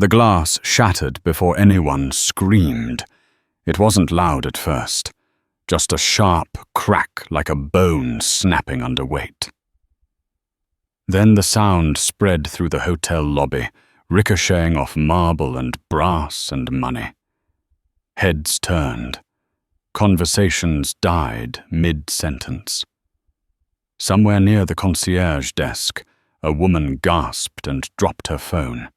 The glass shattered before anyone screamed. It wasn't loud at first, just a sharp crack like a bone snapping under weight. Then the sound spread through the hotel lobby, ricocheting off marble and brass and money. Heads turned. Conversations died mid-sentence. Somewhere near the concierge desk, a woman gasped and dropped her phone.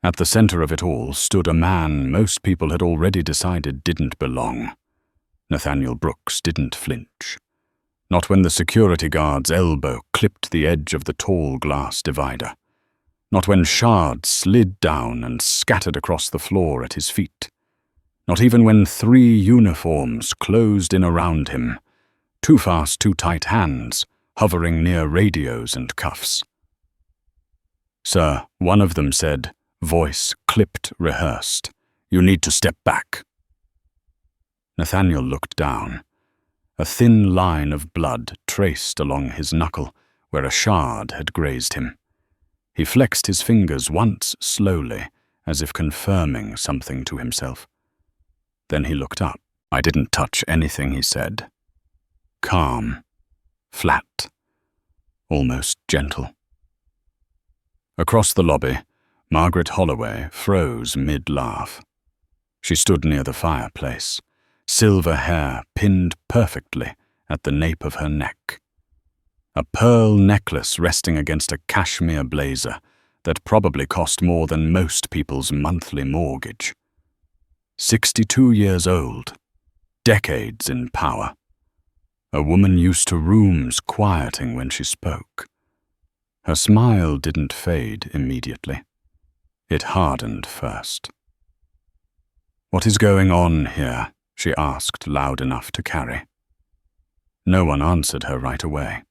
At the center of it all stood a man most people had already decided didn't belong. Nathaniel Brooks didn't flinch. Not when the security guard's elbow clipped the edge of the tall glass divider. Not when shards slid down and scattered across the floor at his feet. Not even when 3 uniforms closed in around him, too fast, too tight hands, hovering near radios and cuffs. "Sir," one of them said, voice clipped, rehearsed, "you need to step back." Nathaniel looked down. A thin line of blood traced along his knuckle where a shard had grazed him. He flexed his fingers once slowly, as if confirming something to himself. Then he looked up. "I didn't touch anything," he said. Calm, flat, almost gentle. Across the lobby, Margaret Holloway froze mid-laugh. She stood near the fireplace, silver hair pinned perfectly at the nape of her neck. A pearl necklace resting against a cashmere blazer that probably cost more than most people's monthly mortgage. 62 years old, decades in power. A woman used to rooms quieting when she spoke. Her smile didn't fade immediately. It hardened first. "What is going on here?" she asked loud enough to carry. No one answered her right away.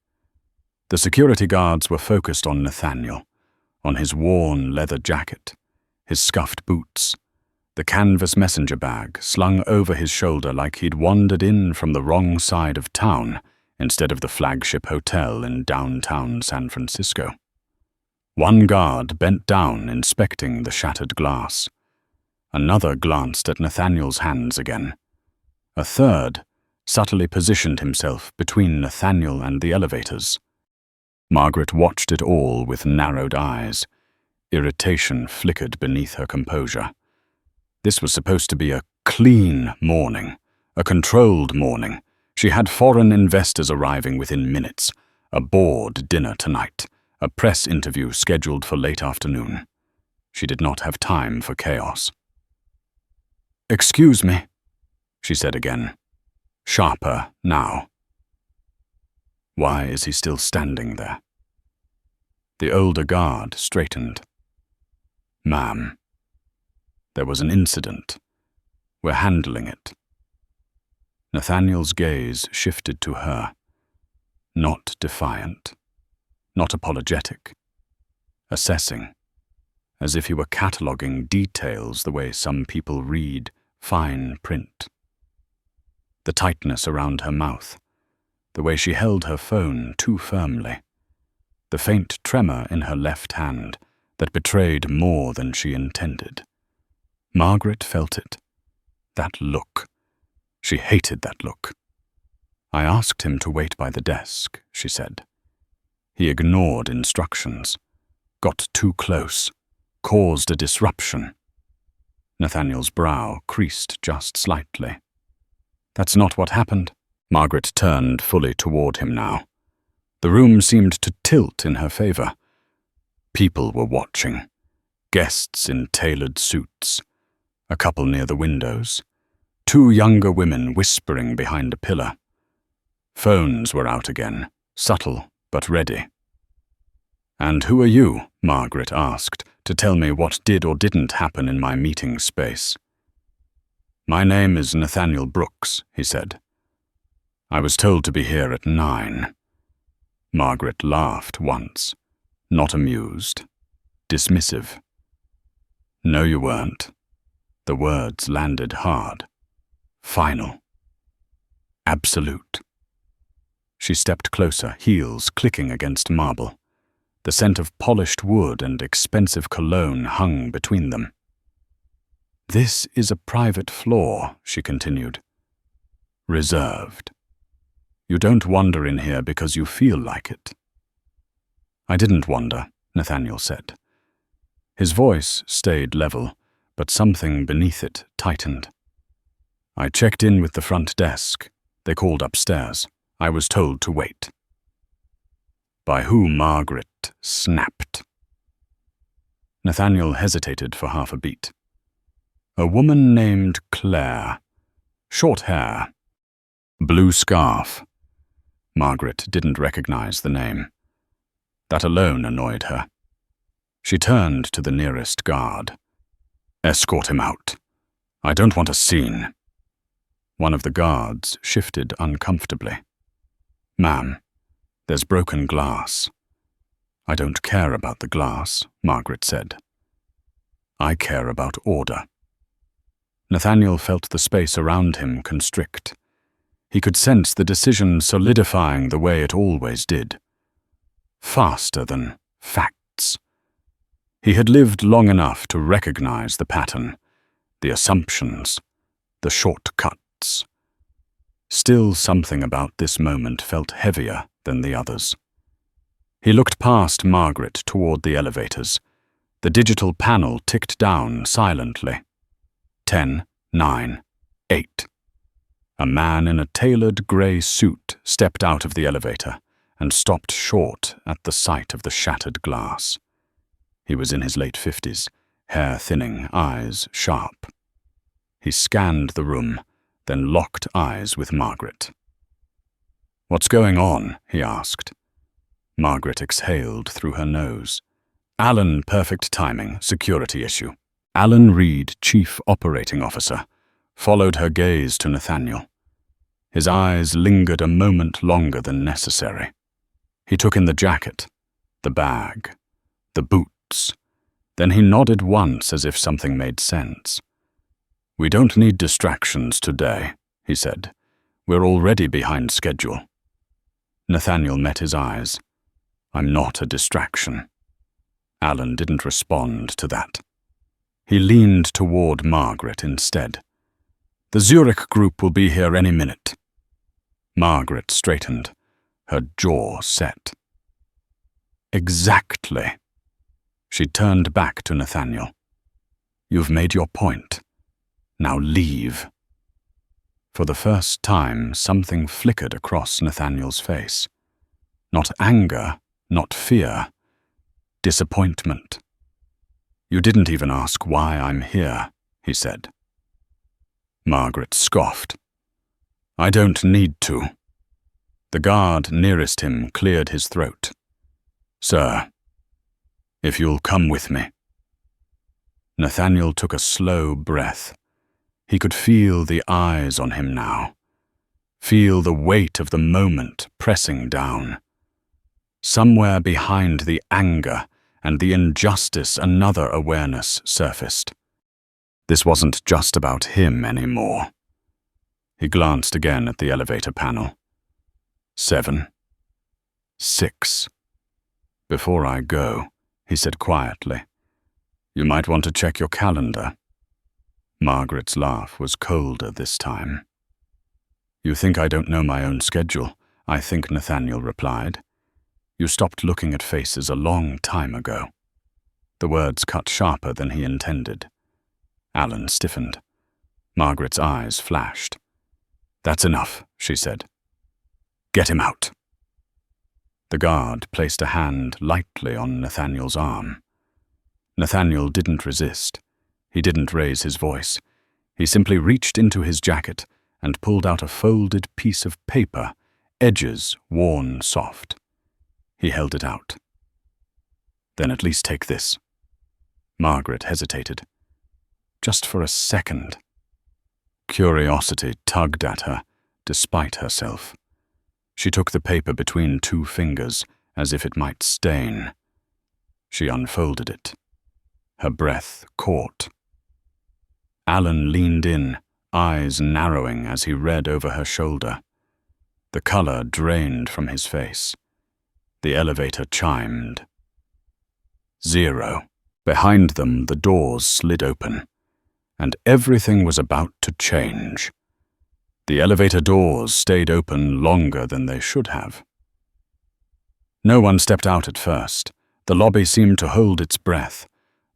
The security guards were focused on Nathaniel, on his worn leather jacket, his scuffed boots, the canvas messenger bag slung over his shoulder like he'd wandered in from the wrong side of town instead of the flagship hotel in downtown San Francisco. One guard bent down, inspecting the shattered glass. Another glanced at Nathaniel's hands again. A third subtly positioned himself between Nathaniel and the elevators. Margaret watched it all with narrowed eyes. Irritation flickered beneath her composure. This was supposed to be a clean morning, a controlled morning. She had foreign investors arriving within minutes, a board dinner tonight, a press interview scheduled for late afternoon. She did not have time for chaos. "Excuse me," she said again, sharper now. Why is he still standing there? The older guard straightened. "Ma'am, there was an incident. We're handling it." Nathaniel's gaze shifted to her, not defiant, not apologetic, assessing, as if he were cataloguing details the way some people read fine print. The tightness around her mouth, the way she held her phone too firmly, the faint tremor in her left hand that betrayed more than she intended. Margaret felt it. That look. She hated that look. "I asked him to wait by the desk," she said. "He ignored instructions, got too close, caused a disruption." Nathaniel's brow creased just slightly. "That's not what happened." Margaret turned fully toward him now. The room seemed to tilt in her favor. People were watching. Guests in tailored suits. A couple near the windows. 2 younger women whispering behind a pillar. Phones were out again, subtle but ready. "And who are you," Margaret asked, "to tell me what did or didn't happen in my meeting space?" "My name is Nathaniel Brooks," he said. "I was told to be here at 9. Margaret laughed once, not amused, dismissive. "No, you weren't." The words landed hard. Final. Absolute. She stepped closer, heels clicking against marble. The scent of polished wood and expensive cologne hung between them. "This is a private floor," she continued. "Reserved. You don't wander in here because you feel like it." "I didn't wander," Nathaniel said. His voice stayed level, but something beneath it tightened. "I checked in with the front desk. They called upstairs. I was told to wait." By who Margaret snapped. Nathaniel hesitated for half a beat. "A woman named Claire. Short hair. Blue scarf." Margaret didn't recognize the name. That alone annoyed her. She turned to the nearest guard. "Escort him out. I don't want a scene." One of the guards shifted uncomfortably. "Ma'am, there's broken glass." "I don't care about the glass," Margaret said. "I care about order." Nathaniel felt the space around him constrict. He could sense the decision solidifying the way it always did. Faster than facts. He had lived long enough to recognize the pattern, the assumptions, the shortcuts. Still, something about this moment felt heavier than the others. He looked past Margaret toward the elevators. The digital panel ticked down silently. 10, 9, 8. A man in a tailored grey suit stepped out of the elevator and stopped short at the sight of the shattered glass. He was in his late 50s, hair thinning, eyes sharp. He scanned the room, then locked eyes with Margaret. "What's going on?" he asked. Margaret exhaled through her nose. "Alan, perfect timing, security issue." Alan Reed, Chief Operating Officer, followed her gaze to Nathaniel. His eyes lingered a moment longer than necessary. He took in the jacket, the bag, the boots. Then he nodded once as if something made sense. "We don't need distractions today," he said. "We're already behind schedule." Nathaniel met his eyes. "I'm not a distraction." Alan didn't respond to that. He leaned toward Margaret instead. "The Zurich group will be here any minute." Margaret straightened, her jaw set. "Exactly." She turned back to Nathaniel. "You've made your point. Now leave." For the first time, something flickered across Nathaniel's face. Not anger, not fear. Disappointment. "You didn't even ask why I'm here," he said. Margaret scoffed. "I don't need to." The guard nearest him cleared his throat. "Sir, if you'll come with me." Nathaniel took a slow breath. He could feel the eyes on him now. Feel the weight of the moment pressing down. Somewhere behind the anger and the injustice, another awareness surfaced. This wasn't just about him anymore. He glanced again at the elevator panel. 7, 6. "Before I go," he said quietly, "you might want to check your calendar." Margaret's laugh was colder this time. "You think I don't know my own schedule?" "I think," Nathaniel replied. "You stopped looking at faces a long time ago." The words cut sharper than he intended. Alan stiffened. Margaret's eyes flashed. "That's enough," she said. "Get him out." The guard placed a hand lightly on Nathaniel's arm. Nathaniel didn't resist. He didn't raise his voice. He simply reached into his jacket and pulled out a folded piece of paper, edges worn soft. He held it out. "Then at least take this." Margaret hesitated. Just for a second. Curiosity tugged at her, despite herself. She took the paper between two fingers, as if it might stain. She unfolded it. Her breath caught. Alan leaned in, eyes narrowing as he read over her shoulder. The color drained from his face. The elevator chimed. 0. Behind them, the doors slid open, and everything was about to change. The elevator doors stayed open longer than they should have. No one stepped out at first. The lobby seemed to hold its breath.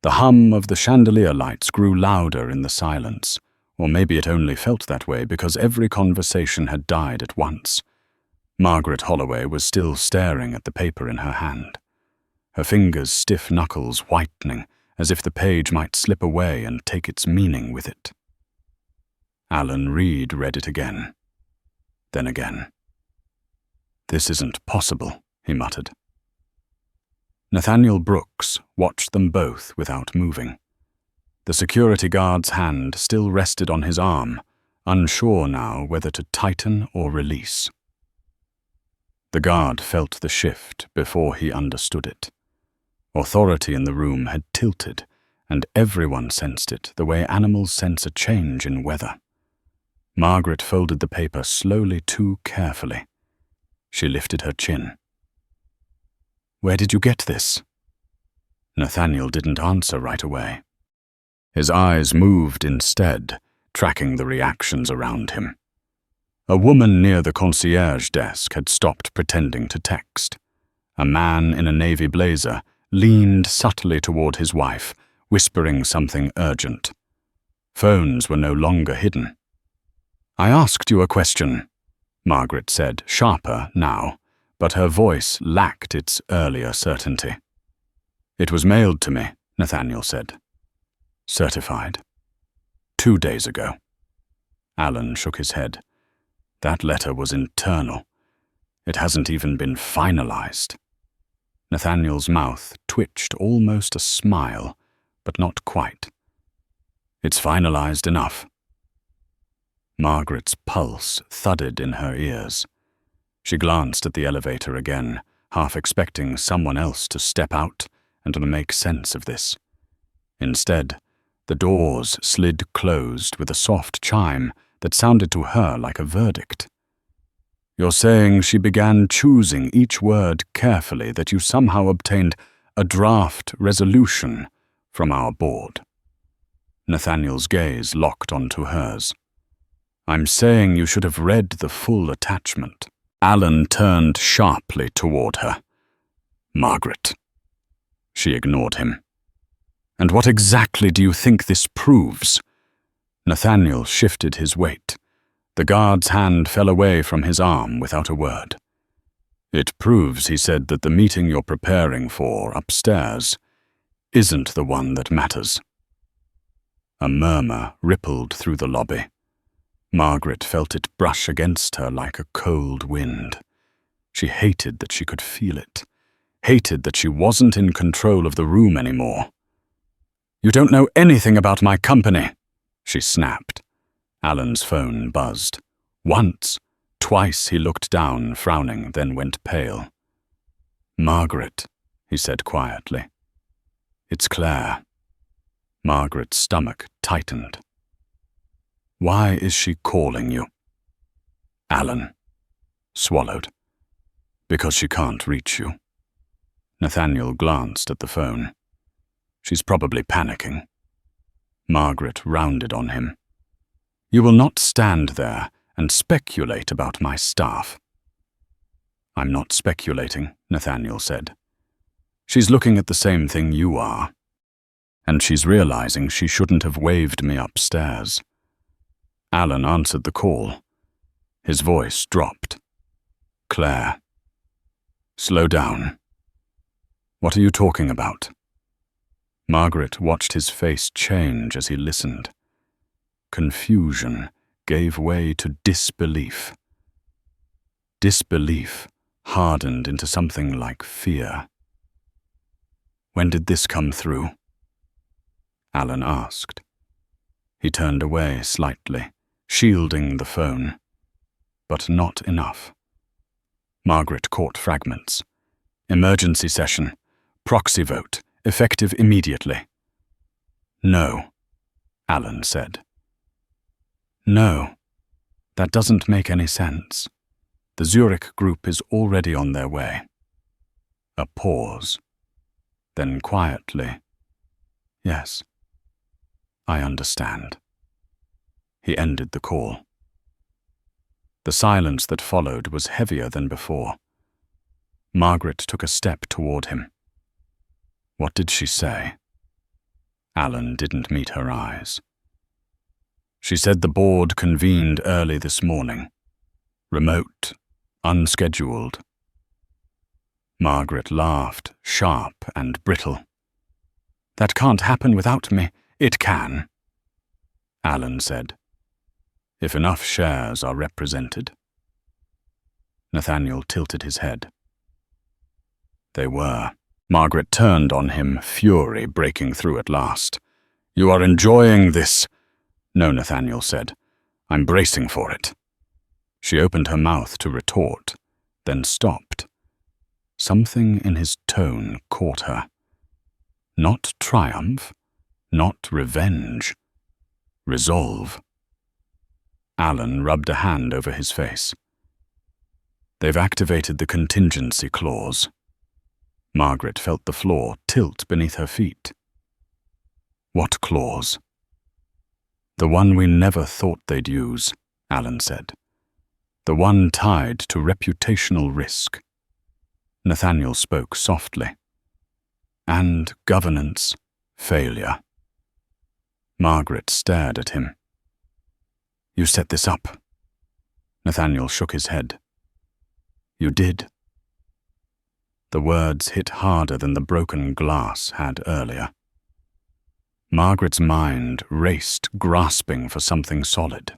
The hum of the chandelier lights grew louder in the silence, or maybe it only felt that way because every conversation had died at once. Margaret Holloway was still staring at the paper in her hand, her fingers' stiff knuckles whitening as if the page might slip away and take its meaning with it. Alan Reed read it again, then again. "This isn't possible," he muttered. Nathaniel Brooks watched them both without moving. The security guard's hand still rested on his arm, unsure now whether to tighten or release. The guard felt the shift before he understood it. Authority in the room had tilted, and everyone sensed it the way animals sense a change in weather. Margaret folded the paper slowly too carefully. She lifted her chin. "Where did you get this?" Nathaniel didn't answer right away. His eyes moved instead, tracking the reactions around him. A woman near the concierge desk had stopped pretending to text. A man in a navy blazer leaned subtly toward his wife, whispering something urgent. Phones were no longer hidden. "I asked you a question," Margaret said, sharper now, but her voice lacked its earlier certainty. "It was mailed to me," Nathaniel said. "Certified. 2 days ago." Alan shook his head. "That letter was internal. It hasn't even been finalized." Nathaniel's mouth twitched almost a smile, but not quite. "It's finalized enough." Margaret's pulse thudded in her ears. She glanced at the elevator again, half expecting someone else to step out and to make sense of this. Instead, the doors slid closed with a soft chime that sounded to her like a verdict. "You're saying she began choosing each word carefully, that you somehow obtained a draft resolution from our board?" Nathaniel's gaze locked onto hers. "I'm saying you should have read the full attachment." Alan turned sharply toward her. "Margaret." She ignored him. "And what exactly do you think this proves?" Nathaniel shifted his weight. The guard's hand fell away from his arm without a word. "It proves," he said, "that the meeting you're preparing for upstairs isn't the one that matters." A murmur rippled through the lobby. Margaret felt it brush against her like a cold wind. She hated that she could feel it, hated that she wasn't in control of the room anymore. "You don't know anything about my company," she snapped. Alan's phone buzzed. Once, twice he looked down, frowning, then went pale. "Margaret," he said quietly. "It's Claire." Margaret's stomach tightened. "Why is she calling you?" Alan swallowed. "Because she can't reach you." Nathaniel glanced at the phone. "She's probably panicking." Margaret rounded on him. "You will not stand there and speculate about my staff." "I'm not speculating," Nathaniel said. "She's looking at the same thing you are. And she's realizing she shouldn't have waved me upstairs." Alan answered the call. His voice dropped. "Claire, slow down. What are you talking about?" Margaret watched his face change as he listened. Confusion gave way to disbelief. Disbelief hardened into something like fear. "When did this come through?" Alan asked. He turned away slightly, shielding the phone. But not enough. Margaret caught fragments. "Emergency session. Proxy vote. Effective immediately." "No," Alan said. "No, that doesn't make any sense. The Zurich group is already on their way." A pause. Then quietly, "Yes, I understand." He ended the call. The silence that followed was heavier than before. Margaret took a step toward him. What did she say? Alan didn't meet her eyes. She said the board convened early this morning. Remote, unscheduled. Margaret laughed, sharp and brittle. "That can't happen without me." "It can," Alan said, "if enough shares are represented." Nathaniel tilted his head. They were. Margaret turned on him, fury breaking through at last. "You are enjoying this." "No," Nathaniel said. "I'm bracing for it." She opened her mouth to retort, then stopped. Something in his tone caught her. Not triumph, not revenge. Resolve. Alan rubbed a hand over his face. "They've activated the contingency clause." Margaret felt the floor tilt beneath her feet. "What clause?" "The one we never thought they'd use," Alan said. "The one tied to reputational risk." Nathaniel spoke softly. "And governance failure." Margaret stared at him. "You set this up?" Nathaniel shook his head. "You did." The words hit harder than the broken glass had earlier. Margaret's mind raced, grasping for something solid.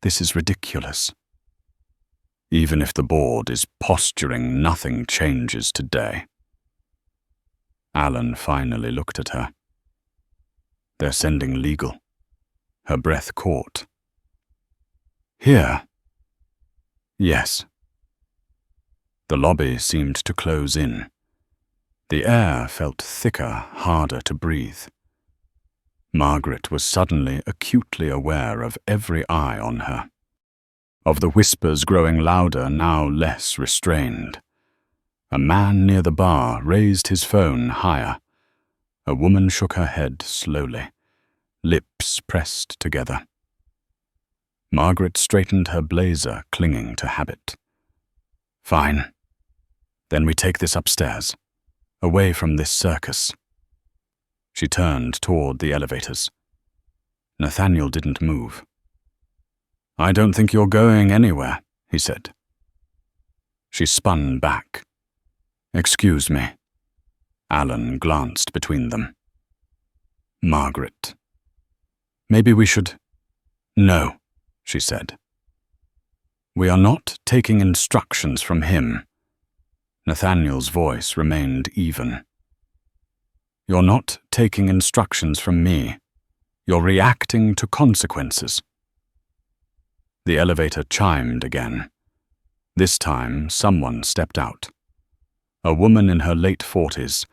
"This is ridiculous." "Even if the board is posturing, nothing changes today." Alan finally looked at her. "They're sending legal." Her breath caught. "Here?" "Yes." The lobby seemed to close in. The air felt thicker, harder to breathe. Margaret was suddenly acutely aware of every eye on her, of the whispers growing louder, now less restrained. A man near the bar raised his phone higher. A woman shook her head slowly, lips pressed together. Margaret straightened her blazer, clinging to habit. "Fine. Then we take this upstairs, away from this circus." She turned toward the elevators. Nathaniel didn't move. "I don't think you're going anywhere," he said. She spun back. "Excuse me." Alan glanced between them. "Margaret. Maybe we should—" "No," she said. "We are not taking instructions from him." Nathaniel's voice remained even. "You're not taking instructions from me. You're reacting to consequences." The elevator chimed again. This time, someone stepped out. A woman in her late 40s,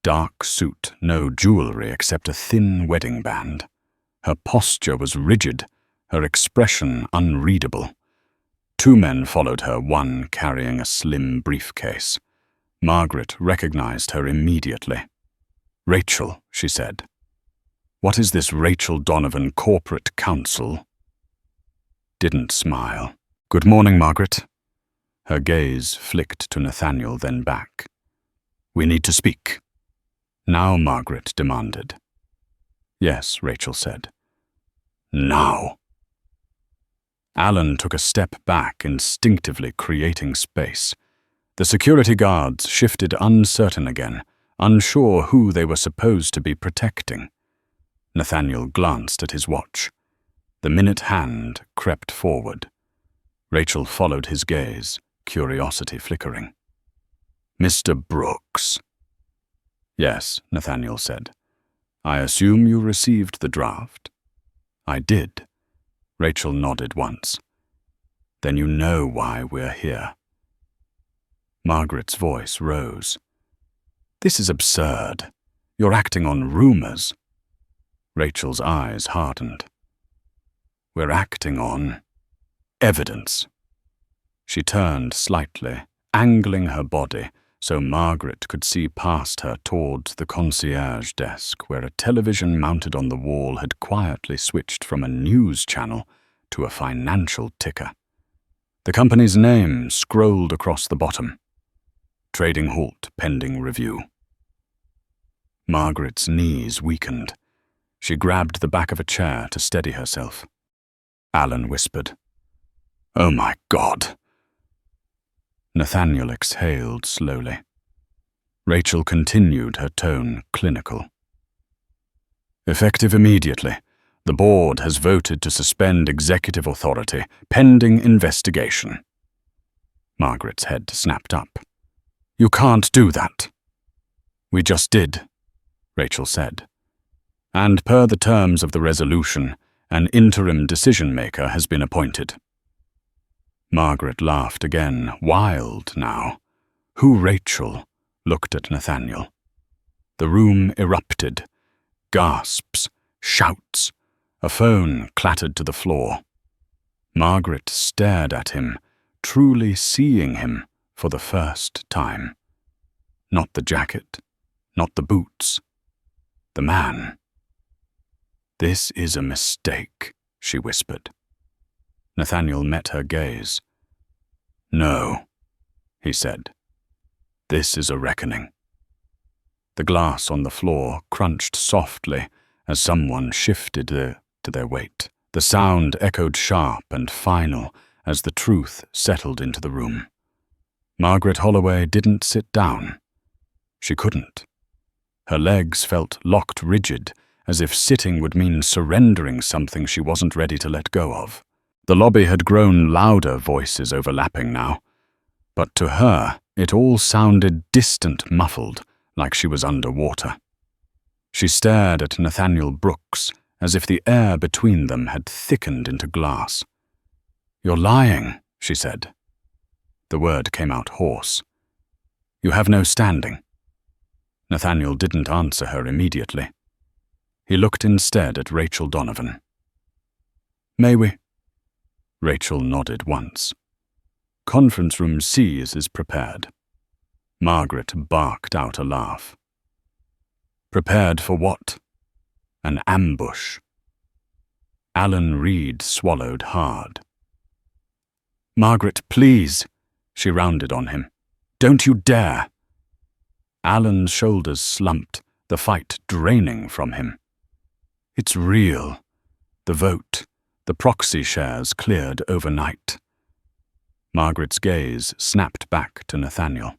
dark suit, no jewelry except a thin wedding band. Her posture was rigid, her expression unreadable. Two men followed her, one carrying a slim briefcase. Margaret recognized her immediately. "Rachel," she said. "What is this Rachel Donovan Corporate Counsel?" Didn't smile. "Good morning, Margaret." Her gaze flicked to Nathaniel, then back. "We need to speak." Now Margaret demanded. "Yes," Rachel said. "Now." Alan took a step back, instinctively creating space. The security guards shifted uncertain again, unsure who they were supposed to be protecting. Nathaniel glanced at his watch. The minute hand crept forward. Rachel followed his gaze, curiosity flickering. "Mr. Brooks." "Yes," Nathaniel said. "I assume you received the draft?" "I did." Rachel nodded once. "Then you know why we're here." Margaret's voice rose. "This is absurd. You're acting on rumors." Rachel's eyes hardened. "We're acting on evidence." She turned slightly, angling her body, so Margaret could see past her towards the concierge desk, where a television mounted on the wall had quietly switched from a news channel to a financial ticker. The company's name scrolled across the bottom. Trading halt pending review. Margaret's knees weakened. She grabbed the back of a chair to steady herself. Alan whispered, "Oh my God." Nathaniel exhaled slowly. Rachel continued, her tone clinical. "Effective immediately. The board has voted to suspend executive authority, pending investigation." Margaret's head snapped up. "You can't do that." "We just did," Rachel said. "And per the terms of the resolution, an interim decision-maker has been appointed." Margaret laughed again, wild now. "Who, Rachel?" looked at Nathaniel. The room erupted. Gasps, shouts. A phone clattered to the floor. Margaret stared at him, truly seeing him for the first time. Not the jacket, not the boots. The man. "This is a mistake," she whispered. Nathaniel met her gaze. "No," he said. "This is a reckoning." The glass on the floor crunched softly as someone shifted to their weight. The sound echoed sharp and final as the truth settled into the room. Margaret Holloway didn't sit down. She couldn't. Her legs felt locked rigid, as if sitting would mean surrendering something she wasn't ready to let go of. The lobby had grown louder, voices overlapping now. But to her, it all sounded distant, muffled, like she was underwater. She stared at Nathaniel Brooks, as if the air between them had thickened into glass. "You're lying," she said. The word came out hoarse. "You have no standing." Nathaniel didn't answer her immediately. He looked instead at Rachel Donovan. "May we?" Rachel nodded once. "Conference room C is prepared." Margaret barked out a laugh. "Prepared for what?" "An ambush." Alan Reed swallowed hard. "Margaret, please," she rounded on him. "Don't you dare." Alan's shoulders slumped, the fight draining from him. "It's real. The vote, the proxy shares cleared overnight." Margaret's gaze snapped back to Nathaniel.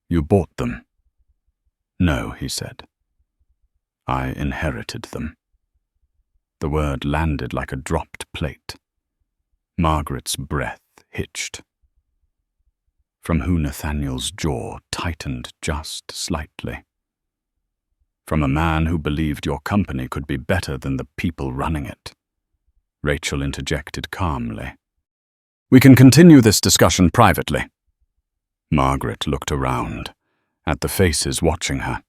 "You bought them?" "No," he said. "I inherited them." The word landed like a dropped plate. Margaret's breath hitched. From who Nathaniel's jaw tightened just slightly. "From a man who believed your company could be better than the people running it," Rachel interjected calmly. "We can continue this discussion privately." Margaret looked around, at the faces watching her,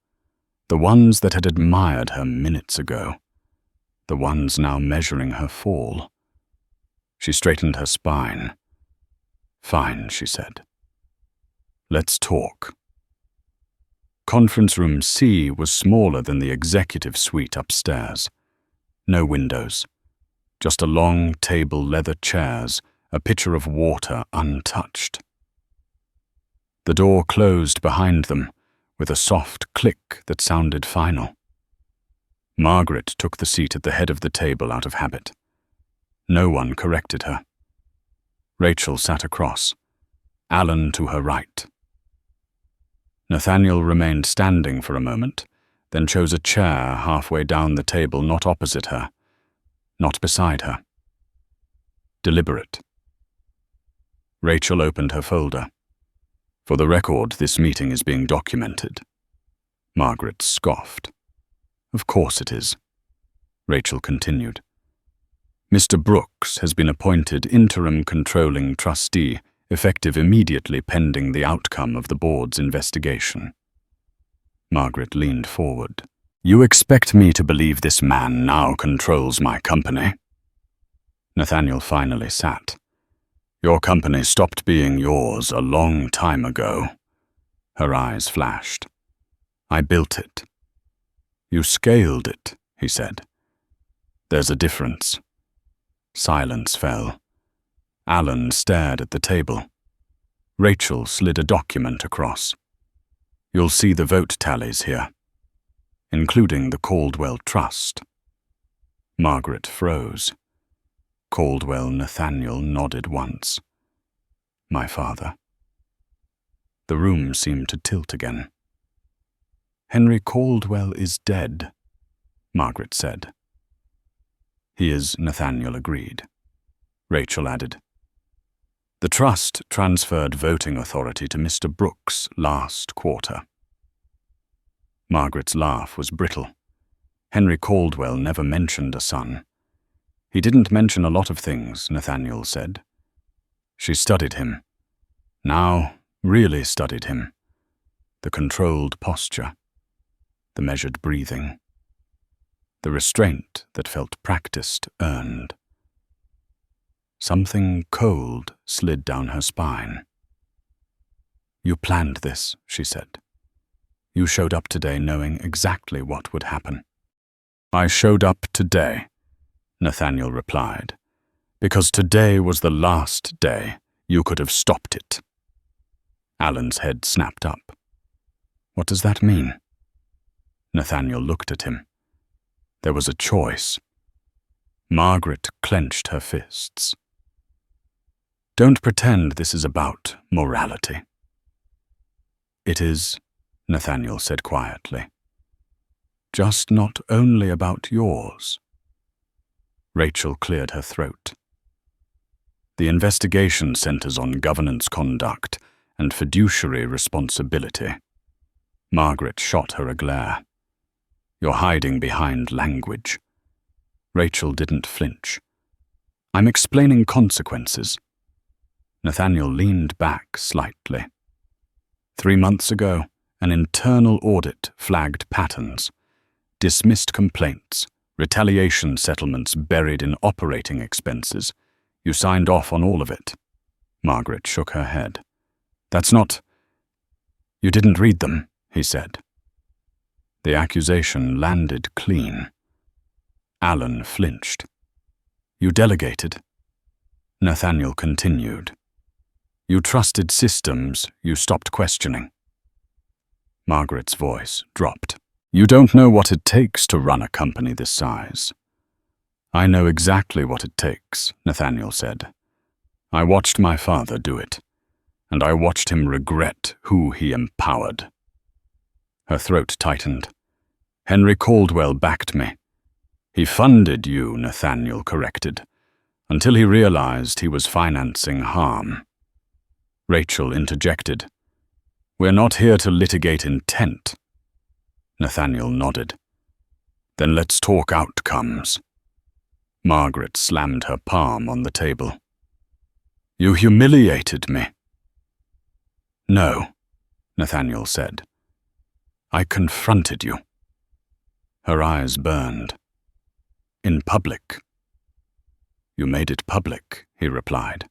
the ones that had admired her minutes ago, the ones now measuring her fall. She straightened her spine. "Fine," she said. "Let's talk." Conference room C was smaller than the executive suite upstairs. No windows. Just a long table, leather chairs, a pitcher of water untouched. The door closed behind them, with a soft click that sounded final. Margaret took the seat at the head of the table out of habit. No one corrected her. Rachel sat across, Alan to her right. Nathaniel remained standing for a moment, then chose a chair halfway down the table, not opposite her, not beside her. Deliberate. Rachel opened her folder. "For the record, this meeting is being documented." Margaret scoffed. "Of course it is." Rachel continued. "Mr. Brooks has been appointed interim controlling trustee, effective immediately pending the outcome of the board's investigation." Margaret leaned forward. "You expect me to believe this man now controls my company?" Nathaniel finally sat. "Your company stopped being yours a long time ago." Her eyes flashed. I built it. You scaled it, he said. There's a difference. Silence fell. Alan stared at the table. Rachel slid a document across. You'll see the vote tallies here, including the Caldwell Trust. Margaret froze. Caldwell Nathaniel nodded once. My father. The room seemed to tilt again. Henry Caldwell is dead, Margaret said. He is, Nathaniel agreed. Rachel added. The trust transferred voting authority to Mr. Brooks last quarter. Margaret's laugh was brittle. Henry Caldwell never mentioned a son. He didn't mention a lot of things, Nathaniel said. She studied him. Now, really studied him. The controlled posture. The measured breathing. The restraint that felt practiced, earned. Something cold slid down her spine. You planned this, she said. You showed up today knowing exactly what would happen. I showed up today, Nathaniel replied, because today was the last day you could have stopped it. Alan's head snapped up. What does that mean? Nathaniel looked at him. There was a choice. Margaret clenched her fists. Don't pretend this is about morality. It is, Nathaniel said quietly. Just not only about yours. Rachel cleared her throat. The investigation centers on governance conduct and fiduciary responsibility. Margaret shot her a glare. You're hiding behind language. Rachel didn't flinch. I'm explaining consequences. Nathaniel leaned back slightly. 3 months ago, an internal audit flagged patterns, dismissed complaints, retaliation settlements buried in operating expenses. You signed off on all of it. Margaret shook her head. That's not... You didn't read them, he said. The accusation landed clean. Alan flinched. You delegated. Nathaniel continued. You trusted systems you stopped questioning. Margaret's voice dropped. You don't know what it takes to run a company this size. I know exactly what it takes, Nathaniel said. I watched my father do it, and I watched him regret who he empowered. Her throat tightened. Henry Caldwell backed me. He funded you, Nathaniel corrected, until he realized he was financing harm. Rachel interjected. We're not here to litigate intent. Nathaniel nodded. Then let's talk outcomes. Margaret slammed her palm on the table. You humiliated me. No, Nathaniel said. I confronted you. Her eyes burned. In public. You made it public, he replied.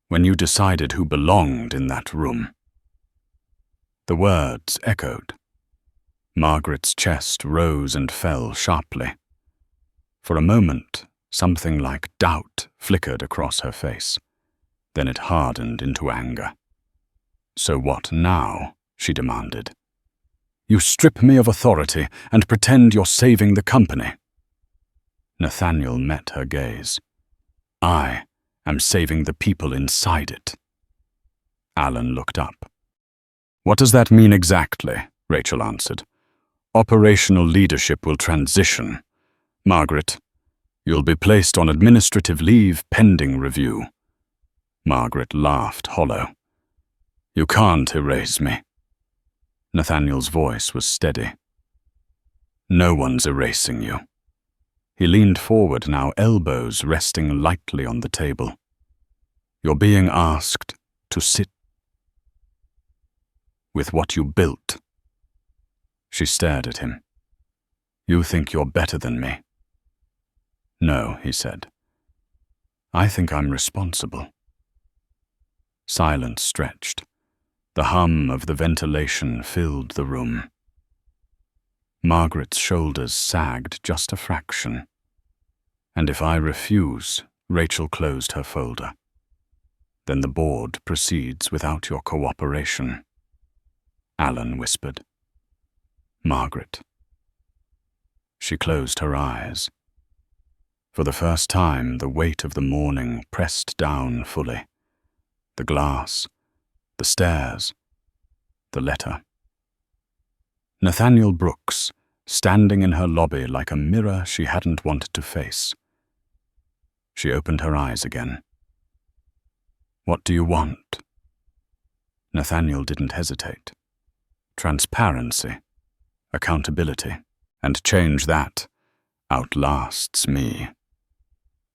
When you decided who belonged in that room. The words echoed. Margaret's chest rose and fell sharply. For a moment, something like doubt flickered across her face. Then it hardened into anger. So what now? She demanded. You strip me of authority and pretend you're saving the company. Nathaniel met her gaze. I am saving the people inside it. Alan looked up. What does that mean exactly? Rachel answered. Operational leadership will transition. Margaret, you'll be placed on administrative leave pending review. Margaret laughed hollow. You can't erase me. Nathaniel's voice was steady. No one's erasing you. He leaned forward now, elbows resting lightly on the table. You're being asked to sit with what you built. She stared at him. You think you're better than me? No, he said. I think I'm responsible. Silence stretched. The hum of the ventilation filled the room. Margaret's shoulders sagged just a fraction. "And if I refuse," Rachel closed her folder, "then the board proceeds without your cooperation," Alan whispered. "Margaret." She closed her eyes. For the first time, the weight of the morning pressed down fully. The glass, the stairs, the letter. Nathaniel Brooks, standing in her lobby like a mirror she hadn't wanted to face. She opened her eyes again. "What do you want?" Nathaniel didn't hesitate. Transparency, accountability, and change that outlasts me.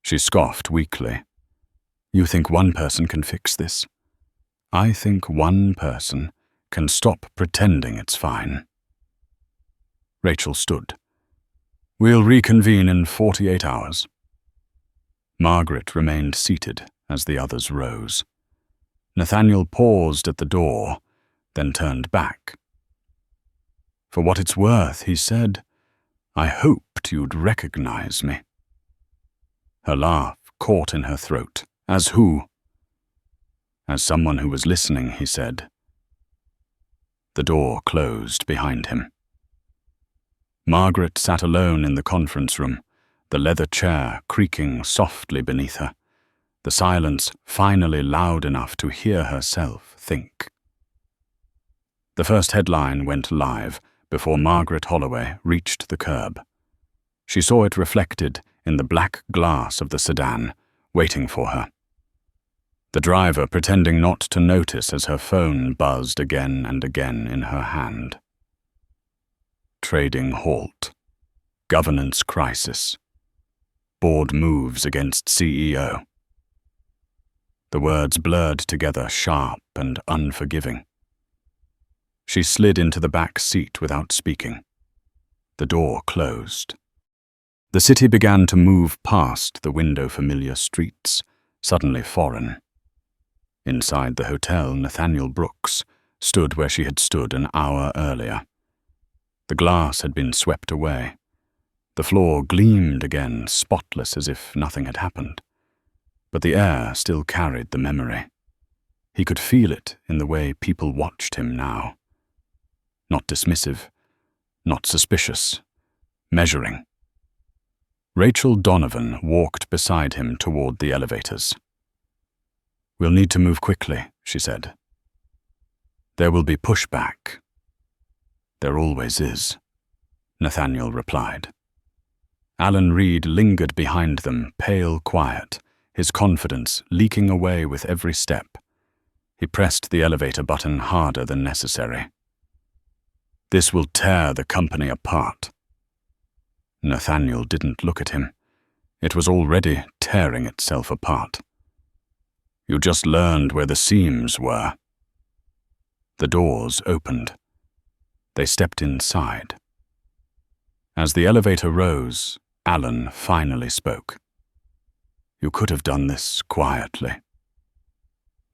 She scoffed weakly. "You think one person can fix this? I think one person can stop pretending it's fine." Rachel stood. "We'll reconvene in 48 hours. Margaret remained seated as the others rose. Nathaniel paused at the door, then turned back. "For what it's worth," he said, "I hoped you'd recognize me." Her laugh caught in her throat. "As who?" "As someone who was listening," he said. The door closed behind him. Margaret sat alone in the conference room, the leather chair creaking softly beneath her, the silence finally loud enough to hear herself think. The first headline went live before Margaret Holloway reached the curb. She saw it reflected in the black glass of the sedan, waiting for her. The driver pretending not to notice as her phone buzzed again and again in her hand. Trading halt. Governance crisis. Board moves against CEO. The words blurred together, sharp and unforgiving. She slid into the back seat without speaking. The door closed. The city began to move past the window-familiar streets, suddenly foreign. Inside the hotel, Nathaniel Brooks stood where she had stood an hour earlier. The glass had been swept away. The floor gleamed again, spotless as if nothing had happened. But the air still carried the memory. He could feel it in the way people watched him now. Not dismissive, not suspicious, measuring. Rachel Donovan walked beside him toward the elevators. "We'll need to move quickly," she said. "There will be pushback." "There always is," Nathaniel replied. Alan Reed lingered behind them, pale quiet, his confidence leaking away with every step. He pressed the elevator button harder than necessary. "This will tear the company apart." Nathaniel didn't look at him. It was already tearing itself apart. "You just learned where the seams were." The doors opened. They stepped inside. As the elevator rose, Alan finally spoke. "You could have done this quietly."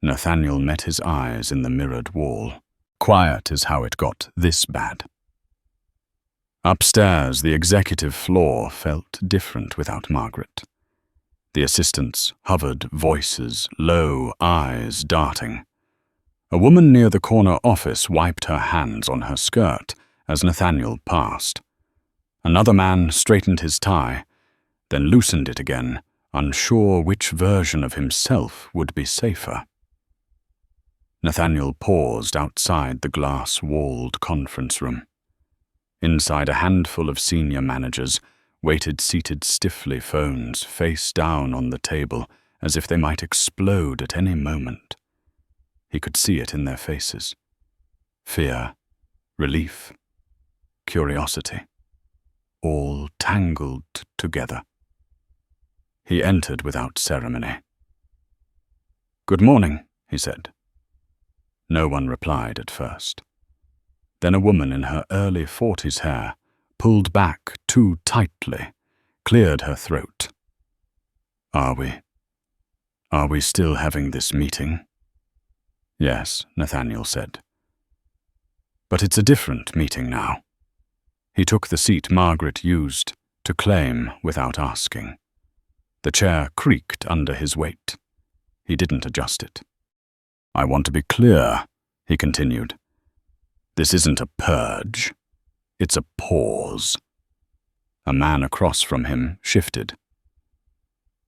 Nathaniel met his eyes in the mirrored wall. Quiet is how it got this bad. Upstairs, the executive floor felt different without Margaret. The assistants hovered, voices low, eyes darting. A woman near the corner office wiped her hands on her skirt as Nathaniel passed. Another man straightened his tie, then loosened it again, unsure which version of himself would be safer. Nathaniel paused outside the glass-walled conference room. Inside, a handful of senior managers waited seated stiffly, phones face down on the table as if they might explode at any moment. He could see it in their faces. Fear, relief, curiosity, all tangled together. He entered without ceremony. "Good morning," he said. No one replied at first. Then a woman in her early 40s hair, pulled back too tightly, cleared her throat. Are we still having this meeting?" Yes, Nathaniel said. But it's a different meeting now. He took the seat Margaret used to claim without asking. The chair creaked under his weight. He didn't adjust it. I want to be clear, he continued. This isn't a purge. It's a pause. A man across from him shifted.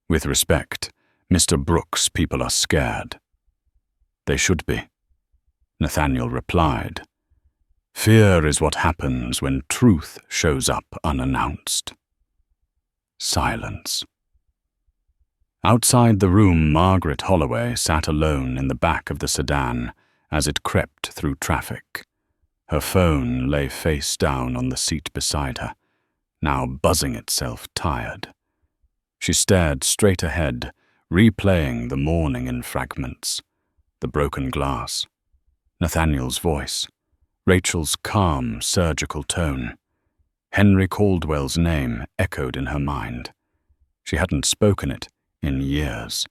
With respect, Mr. Brooks, people are scared. They should be, Nathaniel replied. Fear is what happens when truth shows up unannounced. Silence. Outside the room, Margaret Holloway sat alone in the back of the sedan as it crept through traffic. Her phone lay face down on the seat beside her, now buzzing itself tired. She stared straight ahead, replaying the morning in fragments. The broken glass, Nathaniel's voice, Rachel's calm, surgical tone. Henry Caldwell's name echoed in her mind. She hadn't spoken it in years.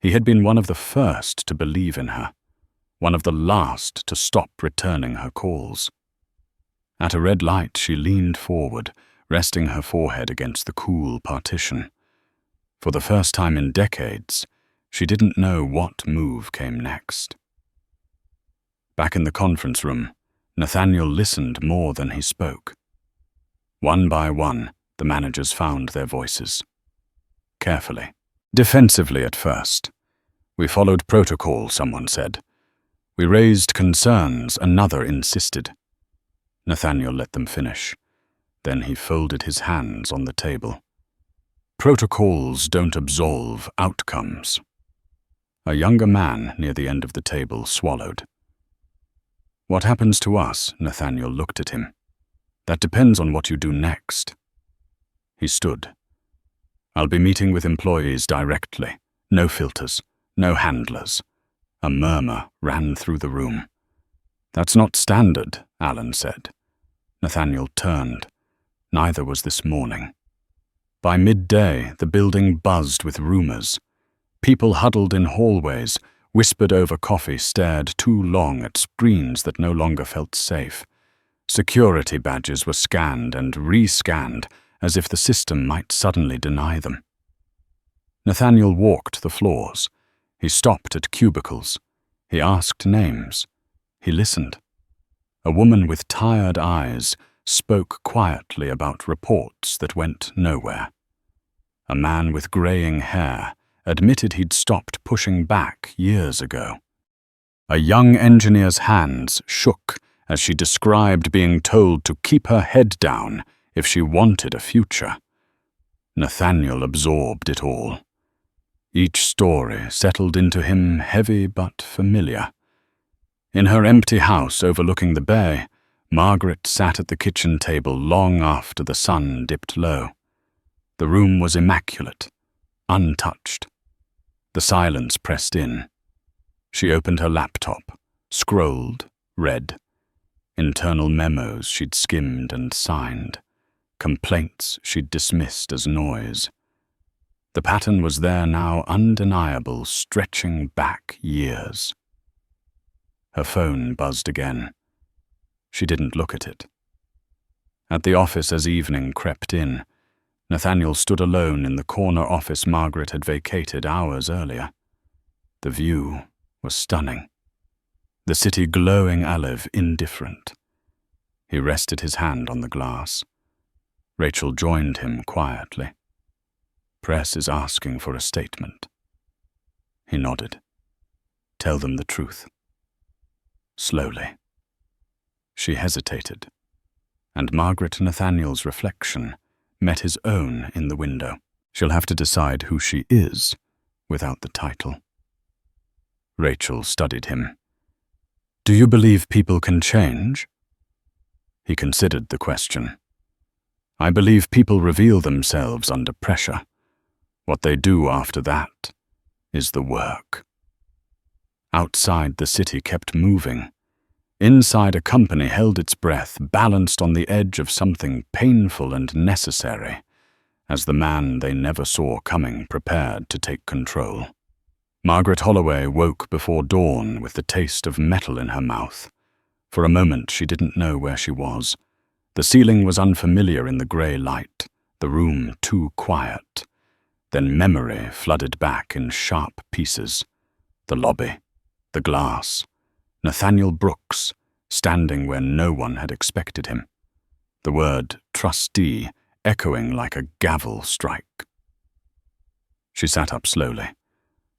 He had been one of the first to believe in her, one of the last to stop returning her calls. At a red light, she leaned forward, resting her forehead against the cool partition. For the first time in decades, she didn't know what move came next. Back in the conference room, Nathaniel listened more than he spoke. One by one, the managers found their voices. Carefully, defensively at first. We followed protocol, someone said. We raised concerns, another insisted. Nathaniel let them finish. Then he folded his hands on the table. Protocols don't absolve outcomes. A younger man near the end of the table swallowed. What happens to us? Nathaniel looked at him. That depends on what you do next. He stood. I'll be meeting with employees directly. No filters, no handlers. A murmur ran through the room. That's not standard, Alan said. Nathaniel turned. Neither was this morning. By midday, the building buzzed with rumors. People huddled in hallways, whispered over coffee, stared too long at screens that no longer felt safe. Security badges were scanned and re-scanned as if the system might suddenly deny them. Nathaniel walked the floors. He stopped at cubicles. He asked names. He listened. A woman with tired eyes spoke quietly about reports that went nowhere. A man with graying hair admitted he'd stopped pushing back years ago. A young engineer's hands shook as she described being told to keep her head down if she wanted a future. Nathaniel absorbed it all. Each story settled into him heavy but familiar. In her empty house overlooking the bay, Margaret sat at the kitchen table long after the sun dipped low. The room was immaculate, untouched. The silence pressed in. She opened her laptop, scrolled, read. Internal memos she'd skimmed and signed. Complaints she'd dismissed as noise. The pattern was there now, undeniable, stretching back years. Her phone buzzed again. She didn't look at it. At the office as evening crept in, Nathaniel stood alone in the corner office Margaret had vacated hours earlier. The view was stunning. The city glowing olive, indifferent. He rested his hand on the glass. Rachel joined him quietly. Press is asking for a statement. He nodded. Tell them the truth. Slowly. She hesitated, and Margaret Nathaniel's reflection met his own in the window. She'll have to decide who she is without the title. Rachel studied him. Do you believe people can change? He considered the question. I believe people reveal themselves under pressure. What they do after that is the work. Outside, the city kept moving. Inside, a company held its breath, balanced on the edge of something painful and necessary, as the man they never saw coming prepared to take control. Margaret Holloway woke before dawn with the taste of metal in her mouth. For a moment she didn't know where she was. The ceiling was unfamiliar in the grey light, the room too quiet. Then memory flooded back in sharp pieces. The lobby, the glass, Nathaniel Brooks, standing where no one had expected him. The word trustee echoing like a gavel strike. She sat up slowly.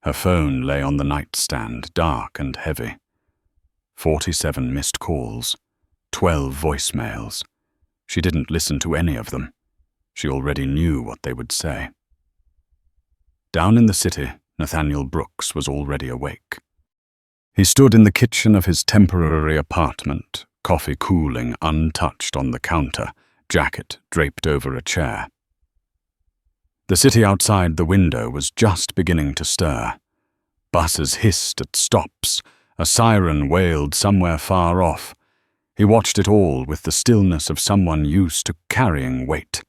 Her phone lay on the nightstand, dark and heavy. 47 missed calls, 12 voicemails. She didn't listen to any of them. She already knew what they would say. Down in the city, Nathaniel Brooks was already awake. He stood in the kitchen of his temporary apartment, coffee cooling untouched on the counter, jacket draped over a chair. The city outside the window was just beginning to stir. Buses hissed at stops. A siren wailed somewhere far off. He watched it all with the stillness of someone used to carrying weight.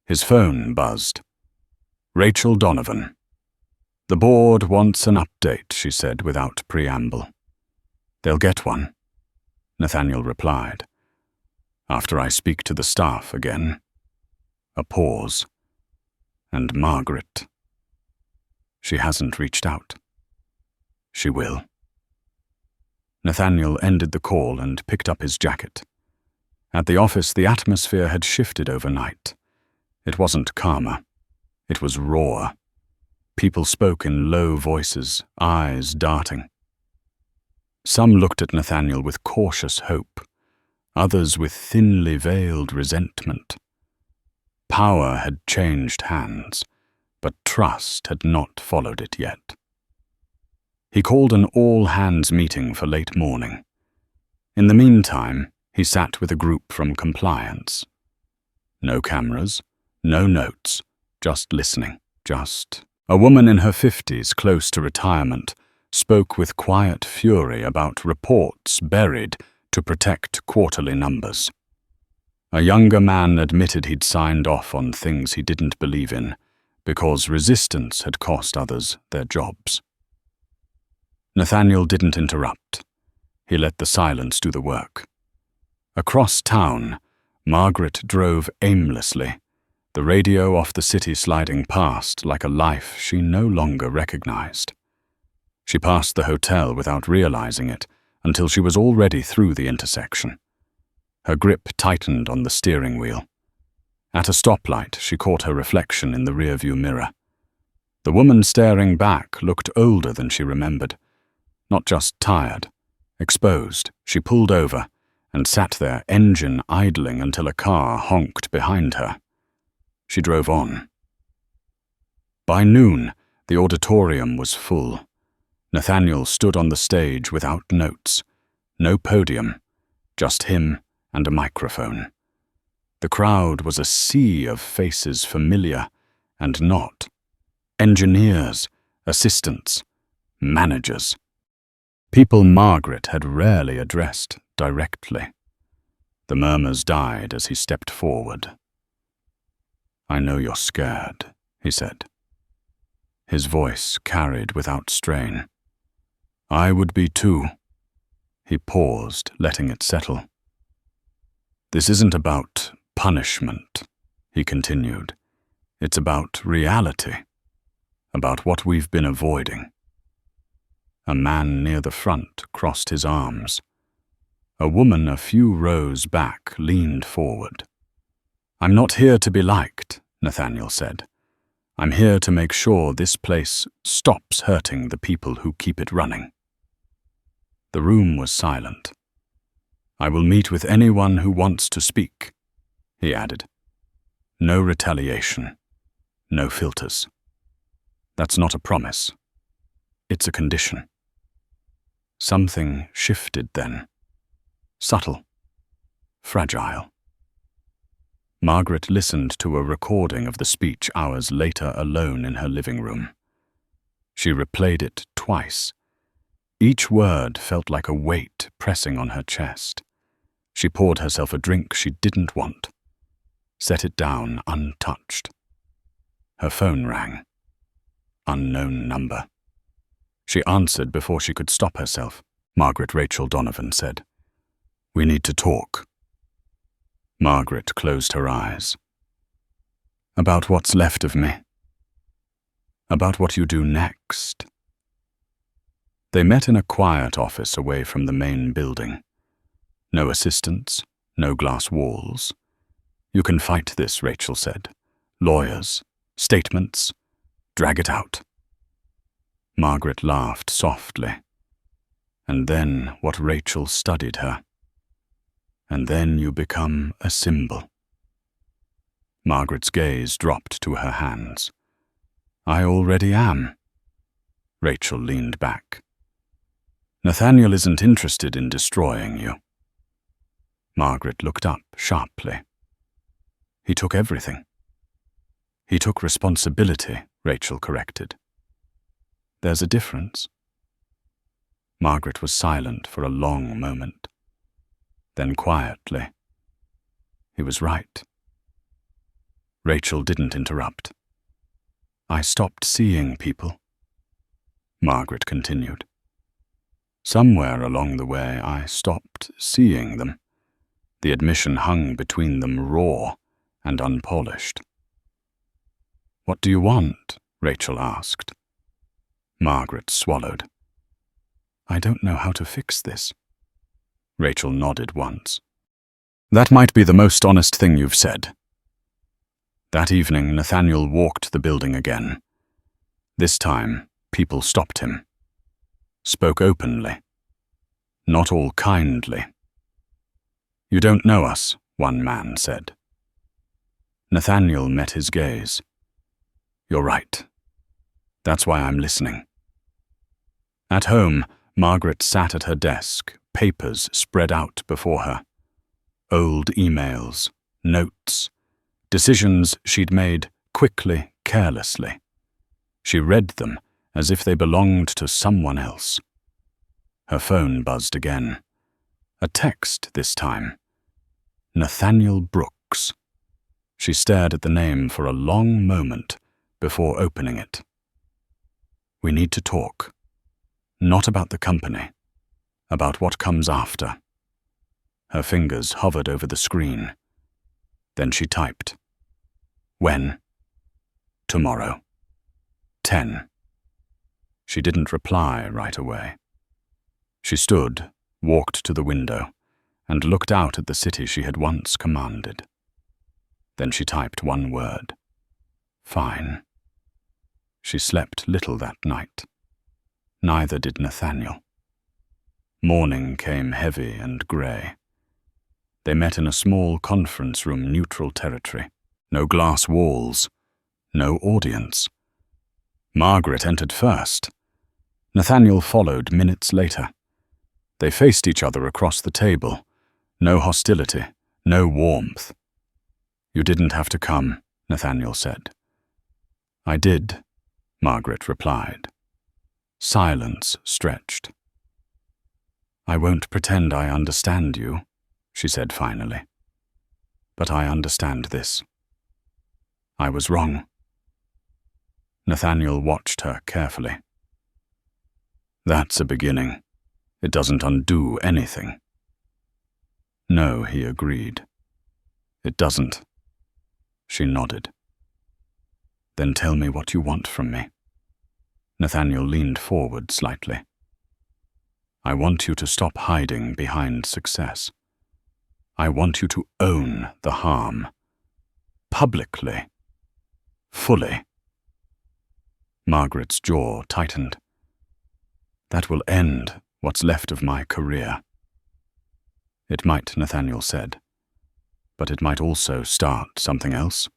His phone buzzed. Rachel Donovan. "The board wants an update," she said without preamble. "They'll get one," Nathaniel replied. "After I speak to the staff again." A pause. And Margaret. She hasn't reached out. She will. Nathaniel ended the call and picked up his jacket. At the office, the atmosphere had shifted overnight. It wasn't calmer. It was rawer. People spoke in low voices, eyes darting. Some looked at Nathaniel with cautious hope, others with thinly veiled resentment. Power had changed hands, but trust had not followed it yet. He called an all-hands meeting for late morning. In the meantime, he sat with a group from compliance. No cameras, no notes, just listening, just... A woman in her 50s, close to retirement, spoke with quiet fury about reports buried to protect quarterly numbers. A younger man admitted he'd signed off on things he didn't believe in, because resistance had cost others their jobs. Nathaniel didn't interrupt. He let the silence do the work. Across town, Margaret drove aimlessly, the radio off the city sliding past like a life she no longer recognized. She passed the hotel without realizing it until she was already through the intersection. Her grip tightened on the steering wheel. At a stoplight, she caught her reflection in the rearview mirror. The woman staring back looked older than she remembered. Not just tired, exposed. She pulled over and sat there, engine idling until a car honked behind her. She drove on. By noon, the auditorium was full. Nathaniel stood on the stage without notes. No podium, just him and a microphone. The crowd was a sea of faces familiar and not. Engineers, assistants, managers. People Margaret had rarely addressed directly. The murmurs died as he stepped forward. "I know you're scared," he said. His voice carried without strain. "I would be too." He paused, letting it settle. "This isn't about punishment," he continued. "It's about reality, about what we've been avoiding." A man near the front crossed his arms. A woman a few rows back leaned forward. "I'm not here to be liked," Nathaniel said. "I'm here to make sure this place stops hurting the people who keep it running." The room was silent. "I will meet with anyone who wants to speak," he added. "No retaliation, no filters. That's not a promise. It's a condition." Something shifted then. Subtle, fragile. Margaret listened to a recording of the speech hours later alone in her living room. She replayed it twice. Each word felt like a weight pressing on her chest. She poured herself a drink she didn't want, set it down untouched. Her phone rang. Unknown number. She answered before she could stop herself. Margaret Rachel Donovan said, "We need to talk." Margaret closed her eyes. "About what's left of me. About what you do next." They met in a quiet office away from the main building. No assistants, no glass walls. "You can fight this," Rachel said. "Lawyers, statements, drag it out." Margaret laughed softly. And then what Rachel studied her. "And then you become a symbol." Margaret's gaze dropped to her hands. "I already am." Rachel leaned back. "Nathaniel isn't interested in destroying you." Margaret looked up sharply. "He took everything." "He took responsibility," Rachel corrected. "There's a difference." Margaret was silent for a long moment. Then quietly, "He was right." Rachel didn't interrupt. "I stopped seeing people," Margaret continued. "Somewhere along the way, I stopped seeing them." The admission hung between them raw and unpolished. "What do you want?" Rachel asked. Margaret swallowed. "I don't know how to fix this." Rachel nodded once. "That might be the most honest thing you've said." That evening, Nathaniel walked the building again. This time, people stopped him. Spoke openly. Not all kindly. "You don't know us," one man said. Nathaniel met his gaze. "You're right. That's why I'm listening." At home, Margaret sat at her desk, papers spread out before her. Old emails, notes, decisions she'd made quickly, carelessly. She read them as if they belonged to someone else. Her phone buzzed again. A text this time. Nathaniel Brooks. She stared at the name for a long moment before opening it. "We need to talk. Not about the company. About what comes after." Her fingers hovered over the screen. Then she typed. "When?" "Tomorrow. 10. She didn't reply right away. She stood, walked to the window, and looked out at the city she had once commanded. Then she typed one word. "Fine." She slept little that night. Neither did Nathaniel. Morning came heavy and grey. They met in a small conference room, neutral territory. No glass walls. No audience. Margaret entered first. Nathaniel followed minutes later. They faced each other across the table. No hostility, no warmth. "You didn't have to come," Nathaniel said. "I did," Margaret replied. Silence stretched. "I won't pretend I understand you," she said finally. "But I understand this. I was wrong." Nathaniel watched her carefully. "That's a beginning. It doesn't undo anything." "No," he agreed. "It doesn't." She nodded. "Then tell me what you want from me." Nathaniel leaned forward slightly. "I want you to stop hiding behind success. I want you to own the harm. Publicly. Fully." Margaret's jaw tightened. "That will end what's left of my career." "It might," Nathaniel said. "But it might also start something else."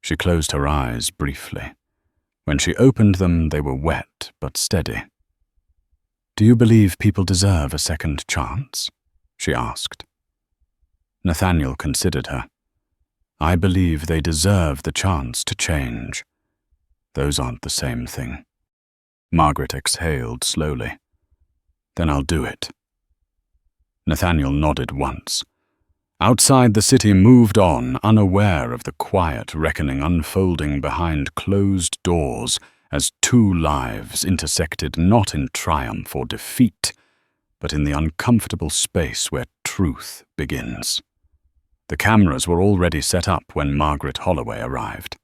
She closed her eyes briefly. When she opened them, they were wet but steady. "Do you believe people deserve a second chance?" she asked. Nathaniel considered her. "I believe they deserve the chance to change. Those aren't the same thing." Margaret exhaled slowly. "Then I'll do it." Nathaniel nodded once. Outside, the city moved on, unaware of the quiet reckoning unfolding behind closed doors as two lives intersected not in triumph or defeat, but in the uncomfortable space where truth begins. The cameras were already set up when Margaret Holloway arrived.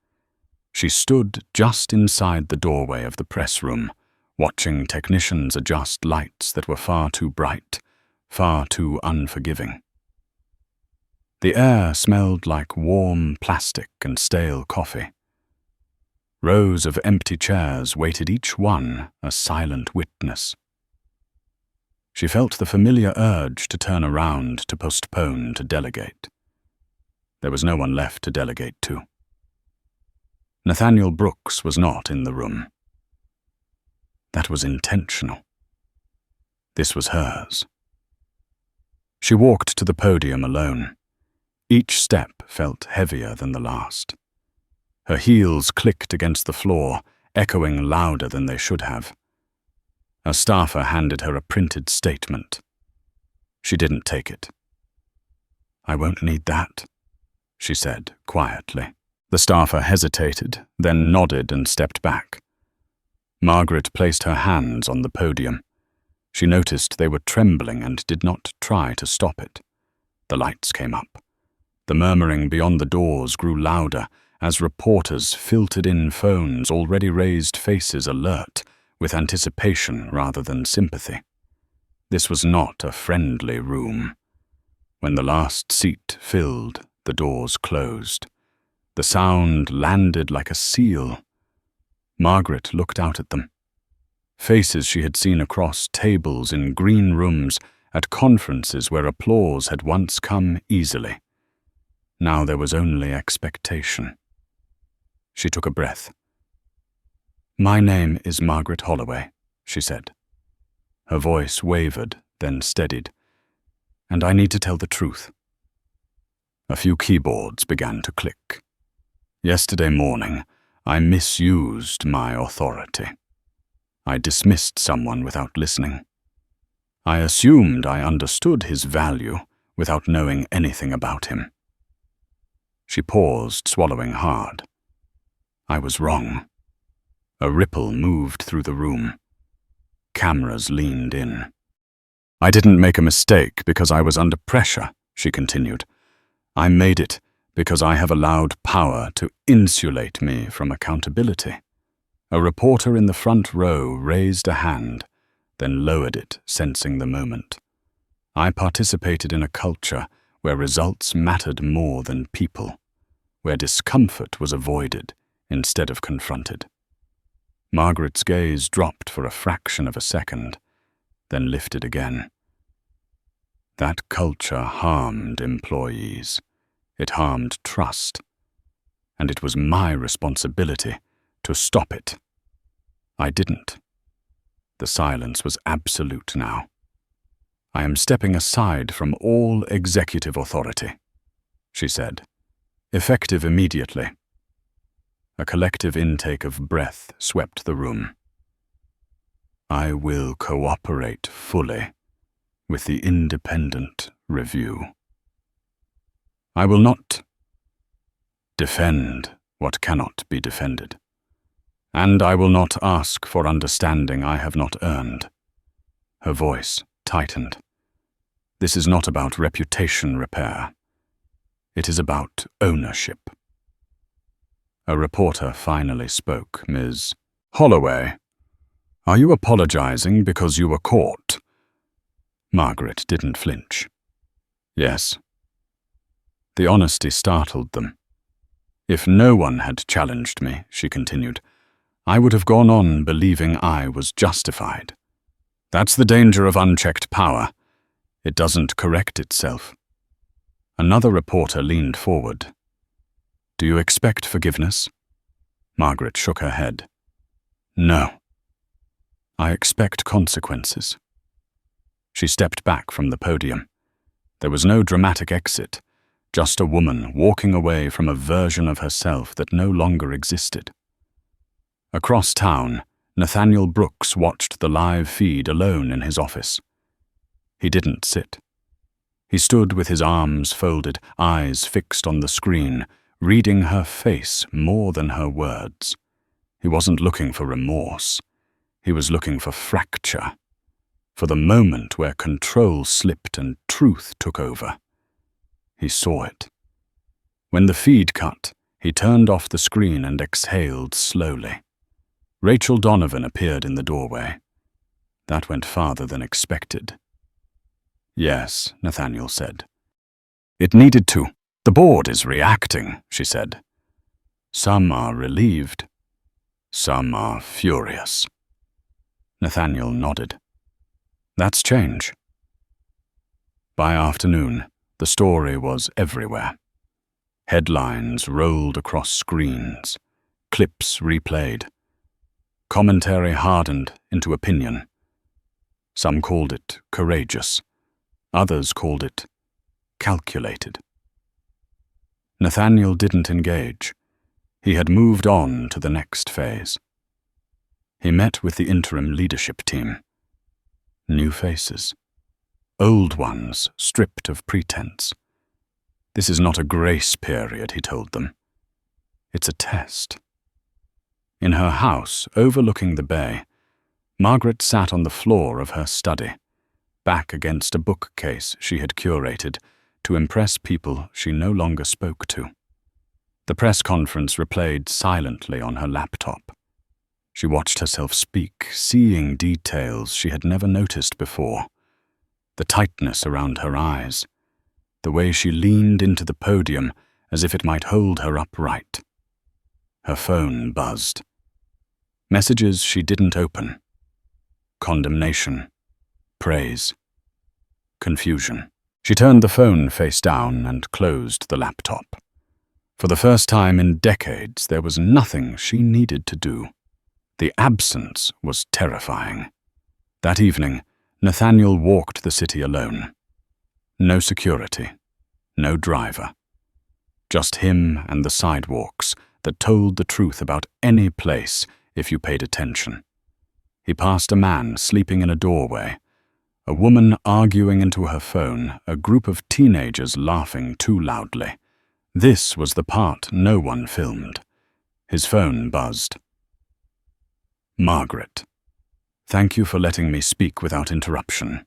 She stood just inside the doorway of the press room, watching technicians adjust lights that were far too bright, far too unforgiving. The air smelled like warm plastic and stale coffee. Rows of empty chairs waited, each one a silent witness. She felt the familiar urge to turn around, to postpone, to delegate. There was no one left to delegate to. Nathaniel Brooks was not in the room. That was intentional. This was hers. She walked to the podium alone. Each step felt heavier than the last. Her heels clicked against the floor, echoing louder than they should have. A staffer handed her a printed statement. She didn't take it. "I won't need that," she said quietly. The staffer hesitated, then nodded and stepped back. Margaret placed her hands on the podium. She noticed they were trembling and did not try to stop it. The lights came up. The murmuring beyond the doors grew louder as reporters filtered in, phones, already raised faces alert, with anticipation rather than sympathy. This was not a friendly room. When the last seat filled, the doors closed. The sound landed like a seal. Margaret looked out at them. Faces she had seen across tables in green rooms at conferences where applause had once come easily. Now there was only expectation. She took a breath. "My name is Margaret Holloway," she said. Her voice wavered, then steadied. "And I need to tell the truth." A few keyboards began to click. "Yesterday morning, I misused my authority. I dismissed someone without listening. I assumed I understood his value without knowing anything about him." She paused, swallowing hard. "I was wrong." A ripple moved through the room. Cameras leaned in. "I didn't make a mistake because I was under pressure," she continued. "I made it because I have allowed power to insulate me from accountability." A reporter in the front row raised a hand, then lowered it, sensing the moment. "I participated in a culture where results mattered more than people, where discomfort was avoided instead of confronted." Margaret's gaze dropped for a fraction of a second, then lifted again. That culture harmed employees. It harmed trust. And it was my responsibility to stop it. I didn't. The silence was absolute now. "I am stepping aside from all executive authority," she said, effective immediately. A collective intake of breath swept the room. "I will cooperate fully with the independent review. I will not defend what cannot be defended. And I will not ask for understanding I have not earned." Her voice tightened. "This is not about reputation repair. It is about ownership." A reporter finally spoke. "Ms. Holloway, are you apologizing because you were caught?" Margaret didn't flinch. "Yes." The honesty startled them. "If no one had challenged me," she continued, "I would have gone on believing I was justified. That's the danger of unchecked power. It doesn't correct itself." Another reporter leaned forward. "Do you expect forgiveness?" Margaret shook her head. "No. I expect consequences." She stepped back from the podium. There was no dramatic exit, just a woman walking away from a version of herself that no longer existed. Across town, Nathaniel Brooks watched the live feed alone in his office. He didn't sit. He stood with his arms folded, eyes fixed on the screen, reading her face more than her words. He wasn't looking for remorse. He was looking for fracture, for the moment where control slipped and truth took over. He saw it. When the feed cut, he turned off the screen and exhaled slowly. Rachel Donovan appeared in the doorway. That went farther than expected. "Yes," Nathaniel said. "It needed to. The board is reacting," she said. "Some are relieved. Some are furious." Nathaniel nodded. "That's change." By afternoon, the story was everywhere. Headlines rolled across screens, clips replayed. Commentary hardened into opinion. Some called it courageous. Others called it calculated. Nathaniel didn't engage. He had moved on to the next phase. He met with the interim leadership team. New faces. Old ones stripped of pretense. "This is not a grace period," he told them. "It's a test." In her house, overlooking the bay, Margaret sat on the floor of her study, back against a bookcase she had curated to impress people she no longer spoke to. The press conference replayed silently on her laptop. She watched herself speak, seeing details she had never noticed before. The tightness around her eyes, the way she leaned into the podium as if it might hold her upright. Her phone buzzed. Messages she didn't open. Condemnation, praise, confusion. She turned the phone face down and closed the laptop. For the first time in decades, there was nothing she needed to do. The absence was terrifying. That evening, Nathaniel walked the city alone. No security, no driver. Just him and the sidewalks that told the truth about any place if you paid attention. He passed a man sleeping in a doorway, a woman arguing into her phone, a group of teenagers laughing too loudly. This was the part no one filmed. His phone buzzed. "Margaret, thank you for letting me speak without interruption."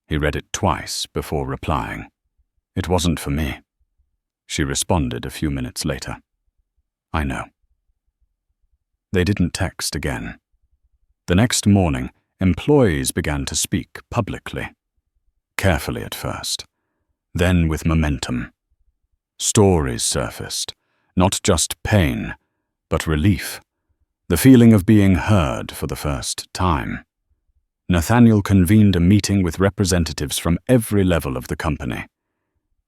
He read it twice before replying. "It wasn't for me." She responded a few minutes later. "I know." They didn't text again. The next morning, employees began to speak publicly. Carefully at first, then with momentum. Stories surfaced, not just pain, but relief, the feeling of being heard for the first time. Nathaniel convened a meeting with representatives from every level of the company.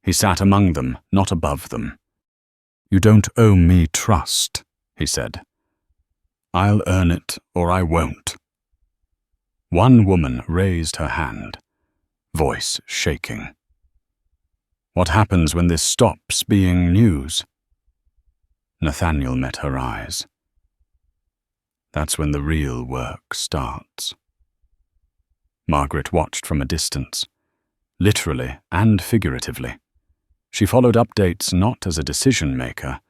He sat among them, not above them. "You don't owe me trust," he said. "I'll earn it or I won't." One woman raised her hand, voice shaking. "What happens when this stops being news?" Nathaniel met her eyes. "That's when the real work starts." Margaret watched from a distance, literally and figuratively. She followed updates not as a decision-maker,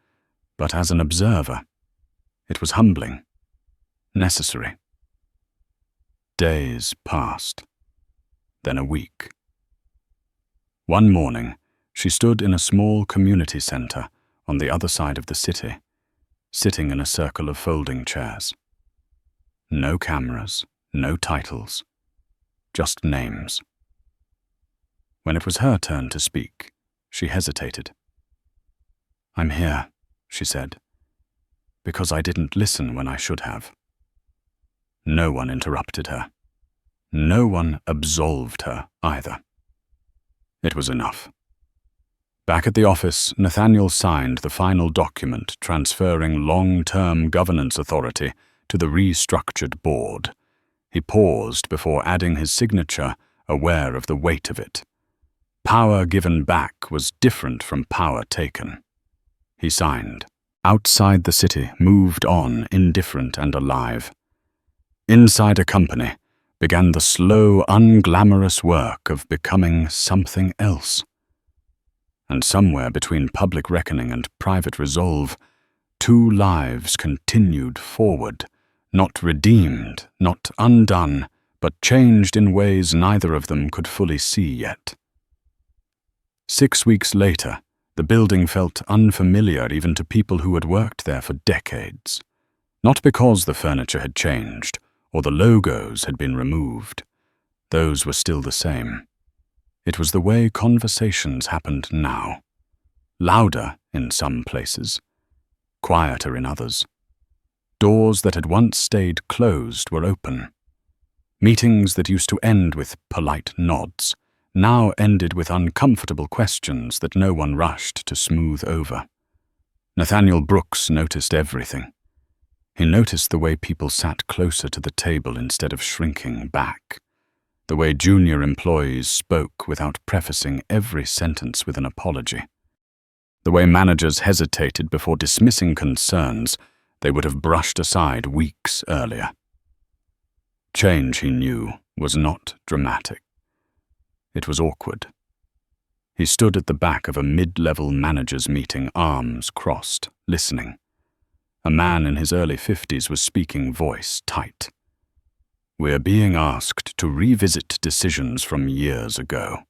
but as an observer. It was humbling, necessary. Days passed, then a week. One morning, she stood in a small community center on the other side of the city, sitting in a circle of folding chairs. No cameras, no titles, just names. When it was her turn to speak, she hesitated. "I'm here," she said, "because I didn't listen when I should have." No one interrupted her. No one absolved her either. It was enough. Back at the office, Nathaniel signed the final document transferring long-term governance authority to the restructured board. He paused before adding his signature, aware of the weight of it. Power given back was different from power taken. He signed. Outside the city moved on, indifferent and alive. Inside a company began the slow, unglamorous work of becoming something else. And somewhere between public reckoning and private resolve, 2 lives continued forward, not redeemed, not undone, but changed in ways neither of them could fully see yet. 6 weeks later, the building felt unfamiliar even to people who had worked there for decades. Not because the furniture had changed, or the logos had been removed. Those were still the same. It was the way conversations happened now. Louder in some places, quieter in others. Doors that had once stayed closed were open. Meetings that used to end with polite nods now ended with uncomfortable questions that no one rushed to smooth over. Nathaniel Brooks noticed everything. He noticed the way people sat closer to the table instead of shrinking back, the way junior employees spoke without prefacing every sentence with an apology, the way managers hesitated before dismissing concerns they would have brushed aside weeks earlier. Change, he knew, was not dramatic. It was awkward. He stood at the back of a mid-level managers' meeting, arms crossed, listening. A man in his early 50s was speaking, voice tight. "We're being asked to revisit decisions from years ago.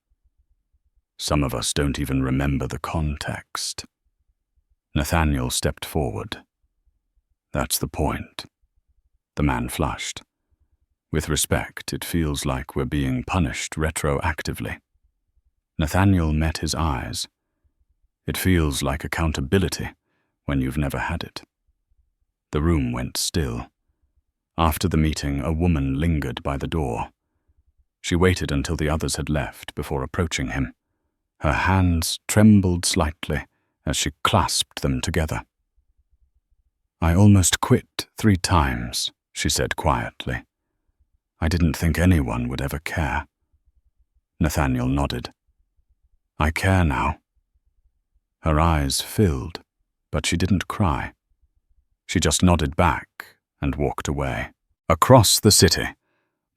Some of us don't even remember the context." Nathaniel stepped forward. "That's the point." The man flushed. "With respect, it feels like we're being punished retroactively." Nathaniel met his eyes. "It feels like accountability when you've never had it." The room went still. After the meeting, a woman lingered by the door. She waited until the others had left before approaching him. Her hands trembled slightly as she clasped them together. "I almost quit 3 times, she said quietly. "I didn't think anyone would ever care." Nathaniel nodded. "I care now." Her eyes filled, but she didn't cry. She just nodded back and walked away. Across the city,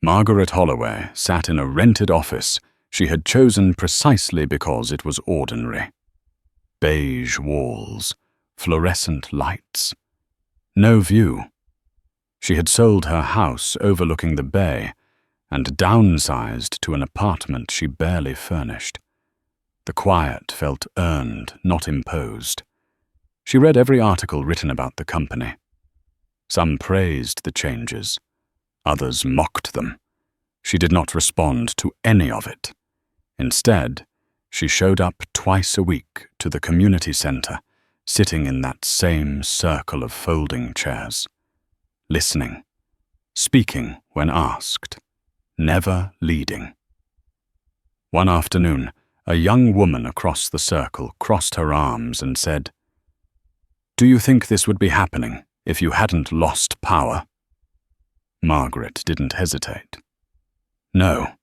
Margaret Holloway sat in a rented office she had chosen precisely because it was ordinary. Beige walls, fluorescent lights. No view. She had sold her house overlooking the bay and downsized to an apartment she barely furnished. The quiet felt earned, not imposed. She read every article written about the company. Some praised the changes. Others mocked them. She did not respond to any of it. Instead, she showed up twice a week to the community center, sitting in that same circle of folding chairs. Listening, speaking when asked, never leading. One afternoon, a young woman across the circle crossed her arms and said, "Do you think this would be happening if you hadn't lost power?" Margaret didn't hesitate. "No."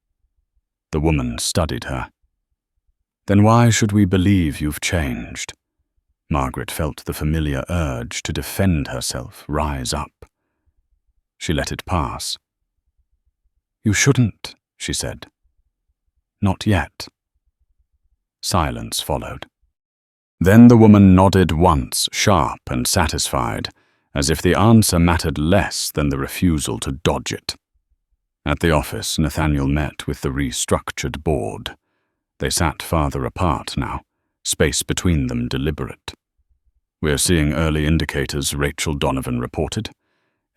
The woman studied her. "Then why should we believe you've changed?" Margaret felt the familiar urge to defend herself rise up. She let it pass. "You shouldn't," she said. "Not yet." Silence followed. Then the woman nodded once, sharp and satisfied, as if the answer mattered less than the refusal to dodge it. At the office, Nathaniel met with the restructured board. They sat farther apart now, space between them deliberate. "We're seeing early indicators," Rachel Donovan reported.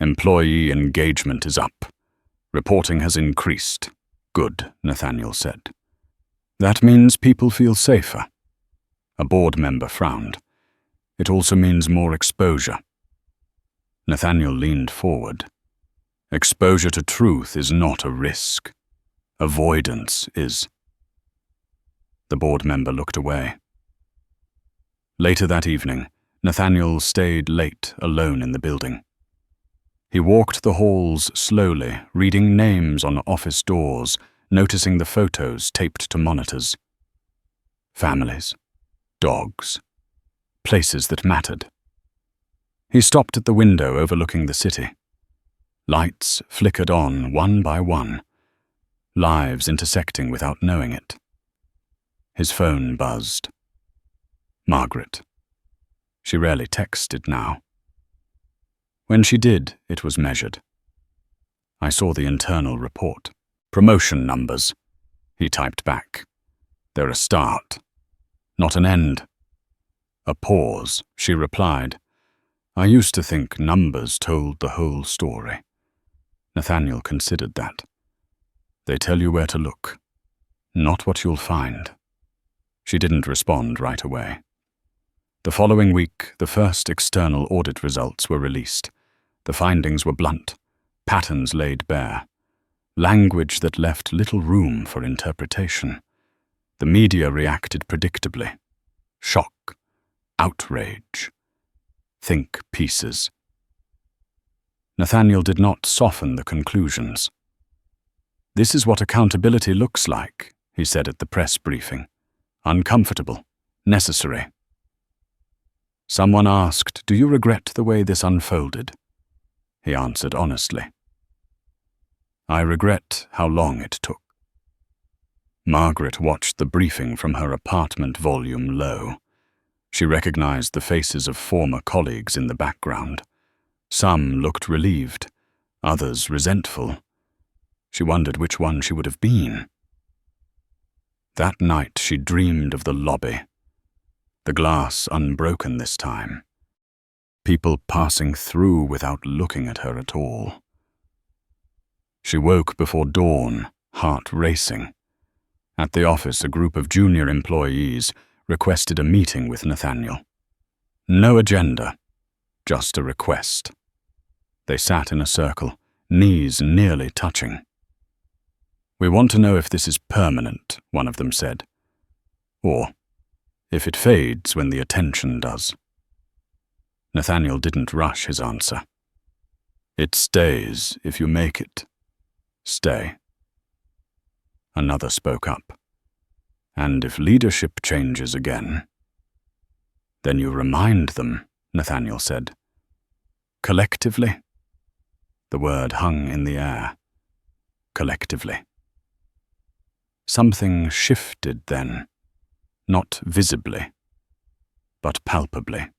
"Employee engagement is up. Reporting has increased." "Good," Nathaniel said. "That means people feel safer." A board member frowned. "It also means more exposure." Nathaniel leaned forward. "Exposure to truth is not a risk. Avoidance is." The board member looked away. Later that evening, Nathaniel stayed late alone in the building. He walked the halls slowly, reading names on office doors, noticing the photos taped to monitors. Families, dogs, places that mattered. He stopped at the window overlooking the city. Lights flickered on one by one, lives intersecting without knowing it. His phone buzzed. Margaret. She rarely texted now. When she did, it was measured. I saw the internal report. Promotion numbers, he typed back. They're a start, not an end. A pause, she replied. I used to think numbers told the whole story. Nathaniel considered that. They tell you where to look, not what you'll find. She didn't respond right away. The following week, the first external audit results were released. The findings were blunt, patterns laid bare, language that left little room for interpretation. The media reacted predictably. Shock, outrage, think pieces. Nathaniel did not soften the conclusions. This is what accountability looks like, he said at the press briefing. Uncomfortable, necessary. Someone asked, do you regret the way this unfolded? He answered honestly. I regret how long it took. Margaret watched the briefing from her apartment volume low. She recognized the faces of former colleagues in the background. Some looked relieved, others resentful. She wondered which one she would have been. That night she dreamed of the lobby, the glass unbroken this time, people passing through without looking at her at all. She woke before dawn, heart racing. At the office, a group of junior employees requested a meeting with Nathaniel. No agenda, just a request. They sat in a circle, knees nearly touching. We want to know if this is permanent, one of them said, or if it fades when the attention does. Nathaniel didn't rush his answer. It stays if you make it. Stay. Another spoke up. And if leadership changes again, then you remind them, Nathaniel said. Collectively? The word hung in the air. Collectively. Something shifted then, not visibly, but palpably.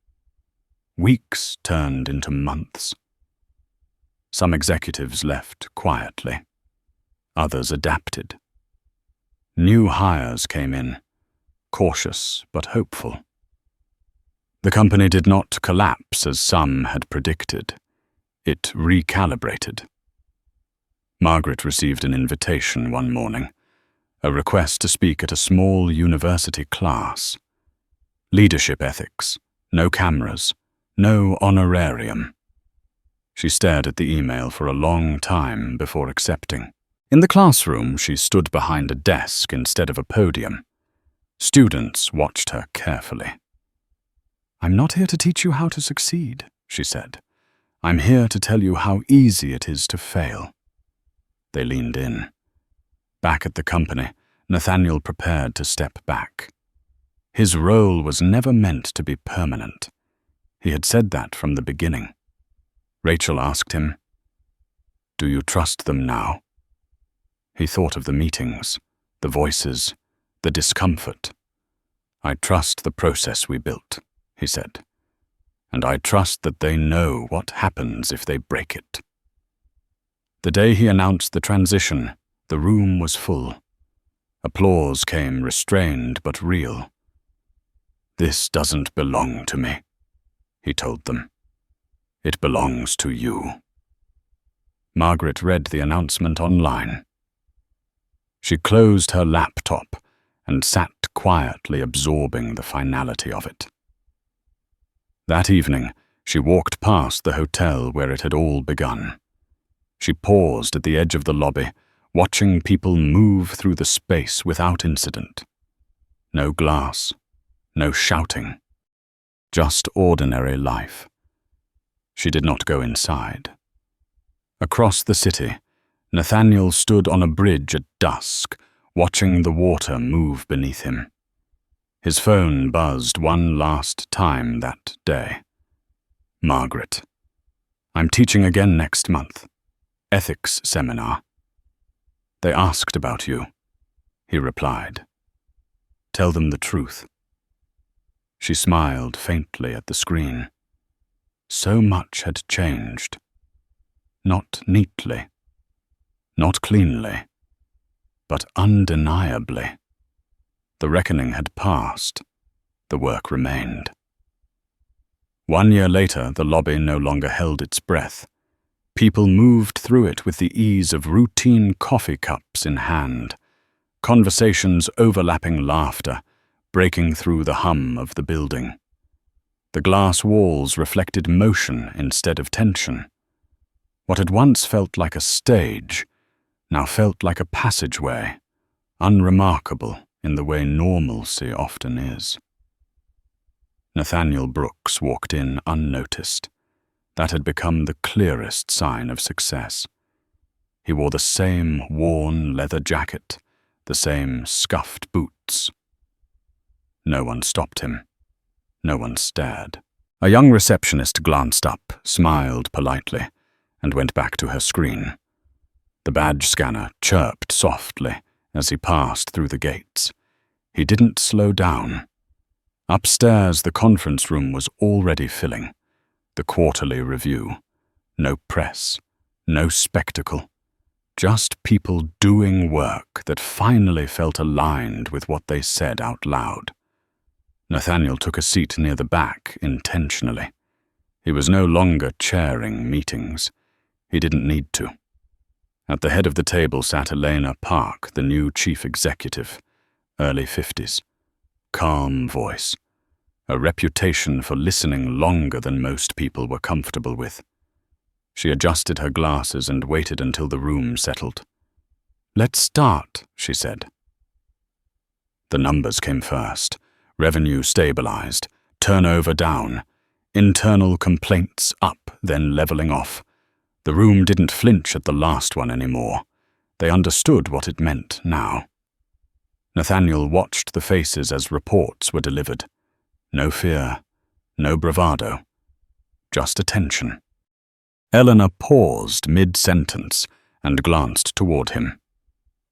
Weeks turned into months. Some executives left quietly. Others adapted. New hires came in, cautious but hopeful. The company did not collapse as some had predicted. It recalibrated. Margaret received an invitation one morning, a request to speak at a small university class. Leadership ethics, no cameras, no honorarium. She stared at the email for a long time before accepting. In the classroom, she stood behind a desk instead of a podium. Students watched her carefully. I'm not here to teach you how to succeed, she said. I'm here to tell you how easy it is to fail. They leaned in. Back at the company, Nathaniel prepared to step back. His role was never meant to be permanent. He had said that from the beginning. Rachel asked him, Do you trust them now? He thought of the meetings, the voices, the discomfort. I trust the process we built, he said. And I trust that they know what happens if they break it. The day he announced the transition, the room was full. Applause came restrained but real. This doesn't belong to me, he told them. It belongs to you. Margaret read the announcement online. She closed her laptop and sat quietly absorbing the finality of it. That evening, she walked past the hotel where it had all begun. She paused at the edge of the lobby, watching people move through the space without incident. No glass, no shouting, just ordinary life. She did not go inside. Across the city, Nathaniel stood on a bridge at dusk, watching the water move beneath him. His phone buzzed one last time that day. Margaret. I'm teaching again next month. Ethics seminar. They asked about you, he replied. Tell them the truth. She smiled faintly at the screen. So much had changed. Not neatly, not cleanly, but undeniably. The reckoning had passed. The work remained. 1 year later, the lobby no longer held its breath. People moved through it with the ease of routine coffee cups in hand, conversations overlapping laughter, breaking through the hum of the building. The glass walls reflected motion instead of tension. What had once felt like a stage now felt like a passageway, unremarkable in the way normalcy often is. Nathaniel Brooks walked in unnoticed. That had become the clearest sign of success. He wore the same worn leather jacket, the same scuffed boots. No one stopped him. No one stared. A young receptionist glanced up, smiled politely, and went back to her screen. The badge scanner chirped softly as he passed through the gates. He didn't slow down. Upstairs, the conference room was already filling. The quarterly review. No press, no spectacle. Just people doing work that finally felt aligned with what they said out loud. Nathaniel took a seat near the back intentionally. He was no longer chairing meetings. He didn't need to. At the head of the table sat Elena Park, the new chief executive, early 50s. Calm voice. A reputation for listening longer than most people were comfortable with. She adjusted her glasses and waited until the room settled. "Let's start," she said. The numbers came first. Revenue stabilized, turnover down, internal complaints up, then leveling off. The room didn't flinch at the last one anymore. They understood what it meant now. Nathaniel watched the faces as reports were delivered. No fear, no bravado, just attention. Eleanor paused mid-sentence and glanced toward him.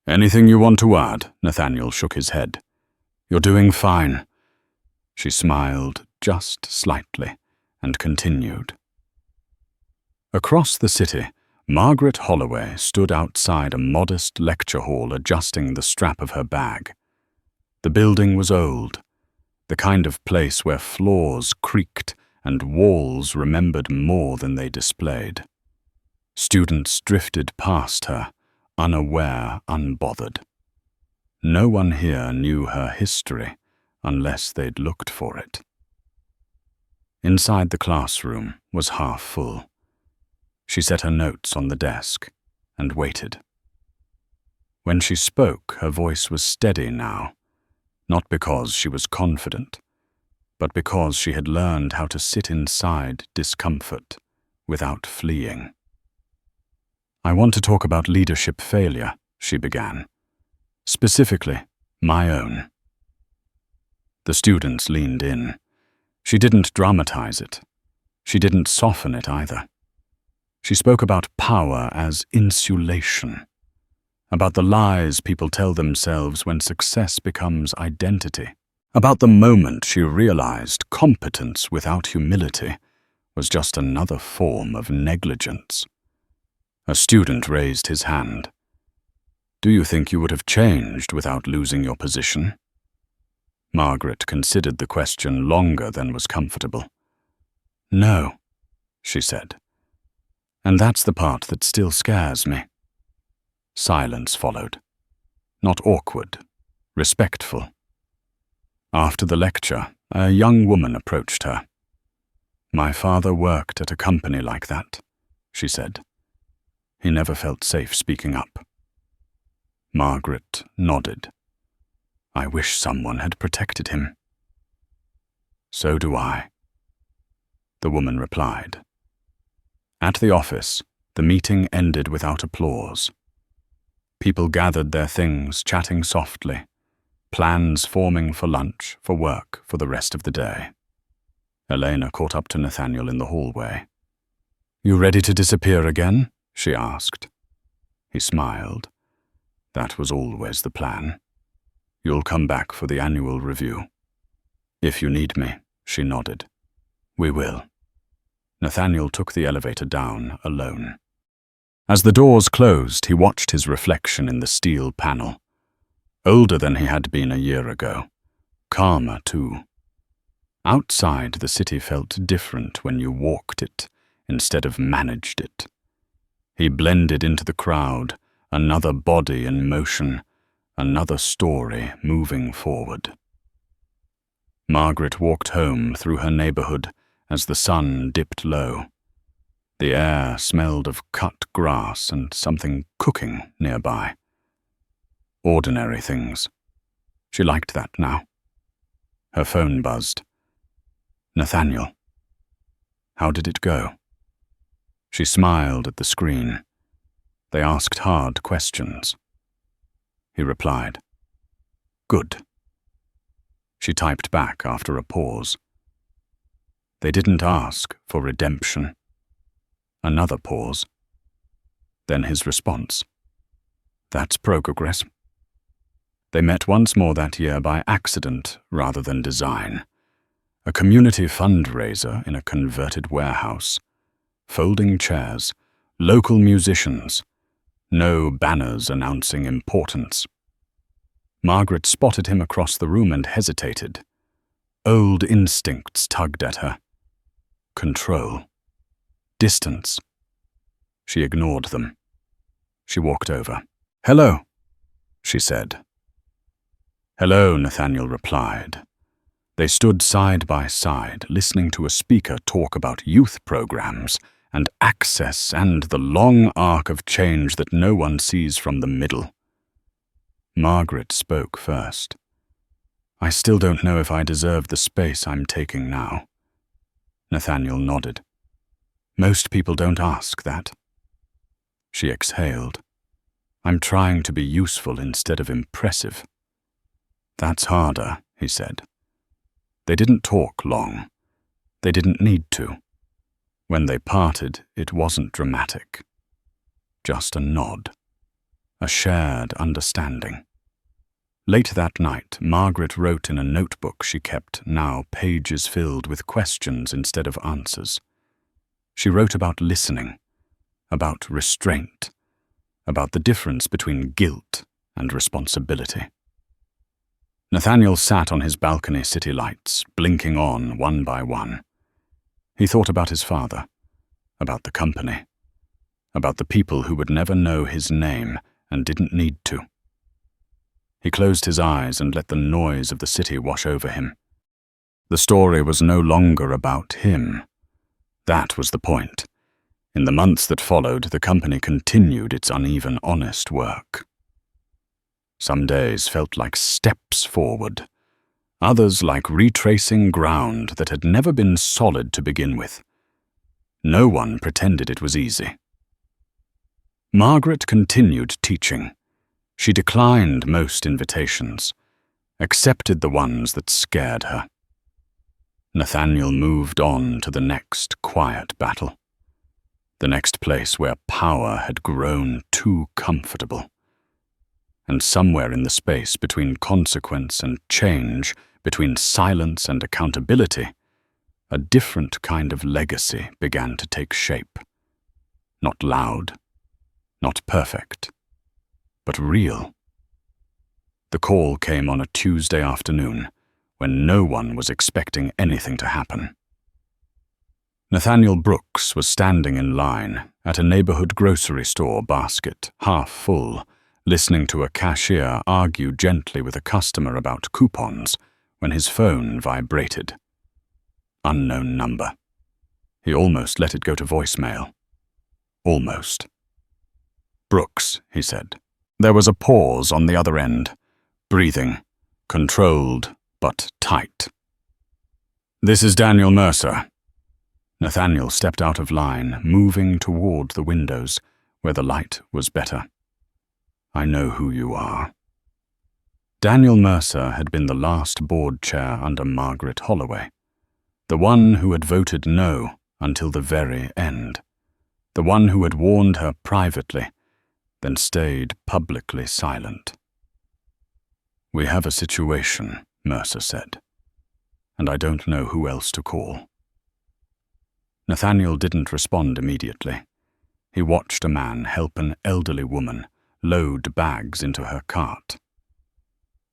"Anything you want to add?" Nathaniel shook his head. "You're doing fine." She smiled just slightly and continued. Across the city, Margaret Holloway stood outside a modest lecture hall adjusting the strap of her bag. The building was old, the kind of place where floors creaked and walls remembered more than they displayed. Students drifted past her, unaware, unbothered. No one here knew her history unless they'd looked for it. Inside the classroom was half full. She set her notes on the desk and waited. When she spoke, her voice was steady now, not because she was confident, but because she had learned how to sit inside discomfort without fleeing. "I want to talk about leadership failure," she began. "Specifically, my own." The students leaned in. She didn't dramatize it. She didn't soften it either. She spoke about power as insulation, about the lies people tell themselves when success becomes identity, about the moment she realized competence without humility was just another form of negligence. A student raised his hand. "Do you think you would have changed without losing your position?" Margaret considered the question longer than was comfortable. "No," she said. "And that's the part that still scares me." Silence followed. Not awkward, respectful. After the lecture, a young woman approached her. "My father worked at a company like that," she said. "He never felt safe speaking up." Margaret nodded. "I wish someone had protected him." "So do I," the woman replied. At the office, the meeting ended without applause. People gathered their things, chatting softly, plans forming for lunch, for work, for the rest of the day. Elena caught up to Nathaniel in the hallway. "You ready to disappear again?" she asked. He smiled. "That was always the plan. You'll come back for the annual review." If you need me, she nodded. We will. Nathaniel took the elevator down alone. As the doors closed, he watched his reflection in the steel panel. Older than he had been a year ago. Calmer, too. Outside, the city felt different when you walked it instead of managed it. He blended into the crowd, another body in motion, another story moving forward. Margaret walked home through her neighborhood as the sun dipped low. The air smelled of cut grass and something cooking nearby. Ordinary things. She liked that now. Her phone buzzed. Nathaniel. How did it go? She smiled at the screen. They asked hard questions. He replied. Good. She typed back after a pause. They didn't ask for redemption. Another pause. Then his response. That's progress. They met once more that year by accident rather than design. A community fundraiser in a converted warehouse. Folding chairs, local musicians, no banners announcing importance. Margaret spotted him across the room and hesitated. Old instincts tugged at her. Control. Distance. She ignored them. She walked over. Hello, she said. Hello, Nathaniel replied. They stood side by side, listening to a speaker talk about youth programs and access and the long arc of change that no one sees from the middle. Margaret spoke first. I still don't know if I deserve the space I'm taking now. Nathaniel nodded. Most people don't ask that. She exhaled. I'm trying to be useful instead of impressive. That's harder, he said. They didn't talk long. They didn't need to. When they parted, it wasn't dramatic. Just a nod. A shared understanding. Late that night, Margaret wrote in a notebook she kept, now pages filled with questions instead of answers. She wrote about listening, about restraint, about the difference between guilt and responsibility. Nathaniel sat on his balcony city lights, blinking on one by one. He thought about his father, about the company, about the people who would never know his name and didn't need to. He closed his eyes and let the noise of the city wash over him. The story was no longer about him. That was the point. In the months that followed, the company continued its uneven, honest work. Some days felt like steps forward, others like retracing ground that had never been solid to begin with. No one pretended it was easy. Margaret continued teaching. She declined most invitations, accepted the ones that scared her. Nathaniel moved on to the next quiet battle, the next place where power had grown too comfortable. And somewhere in the space between consequence and change, between silence and accountability, a different kind of legacy began to take shape. Not loud, not perfect, but real. The call came on a Tuesday afternoon, when no one was expecting anything to happen. Nathaniel Brooks was standing in line at a neighborhood grocery store basket, half full, listening to a cashier argue gently with a customer about coupons when his phone vibrated. Unknown number. He almost let it go to voicemail. Almost. Brooks, he said. There was a pause on the other end, breathing, controlled but tight. This is Daniel Mercer. Nathaniel stepped out of line, moving toward the windows, where the light was better. I know who you are. Daniel Mercer had been the last board chair under Margaret Holloway, the one who had voted no until the very end, the one who had warned her privately, then stayed publicly silent. We have a situation, Mercer said. and I don't know who else to call." Nathaniel didn't respond immediately. He watched a man help an elderly woman load bags into her cart.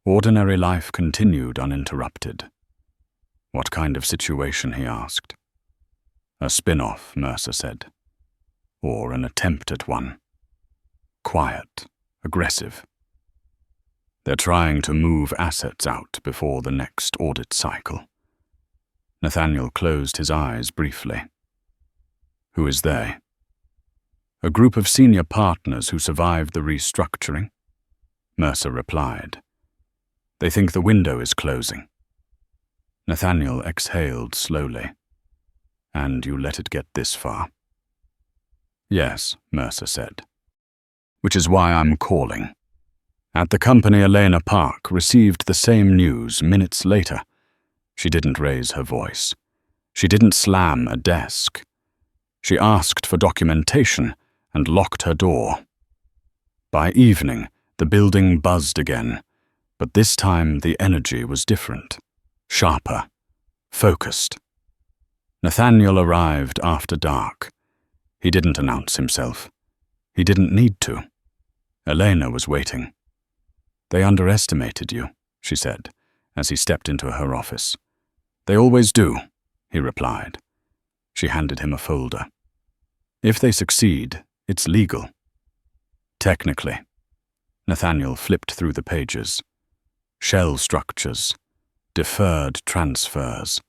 Ordinary life continued uninterrupted. "What kind of situation?" he asked. "A spin-off," Mercer said. "Or an attempt at one. Quiet, aggressive. They're trying to move assets out before the next audit cycle." Nathaniel closed his eyes briefly. "Who is they?" "A group of senior partners who survived the restructuring," Mercer replied. "They think the window is closing." Nathaniel exhaled slowly. "And you let it get this far?" "Yes," Mercer said. "Which is why I'm calling." At the company, Elena Park received the same news minutes later. She didn't raise her voice. She didn't slam a desk. She asked for documentation and locked her door. By evening, the building buzzed again, but this time the energy was different, sharper, focused. Nathaniel arrived after dark. He didn't announce himself. He didn't need to. Elena was waiting. "They underestimated you," she said, as he stepped into her office. "They always do," he replied. She handed him a folder. "If they succeed, it's legal." "Technically." Nathaniel flipped through the pages. Shell structures, deferred transfers,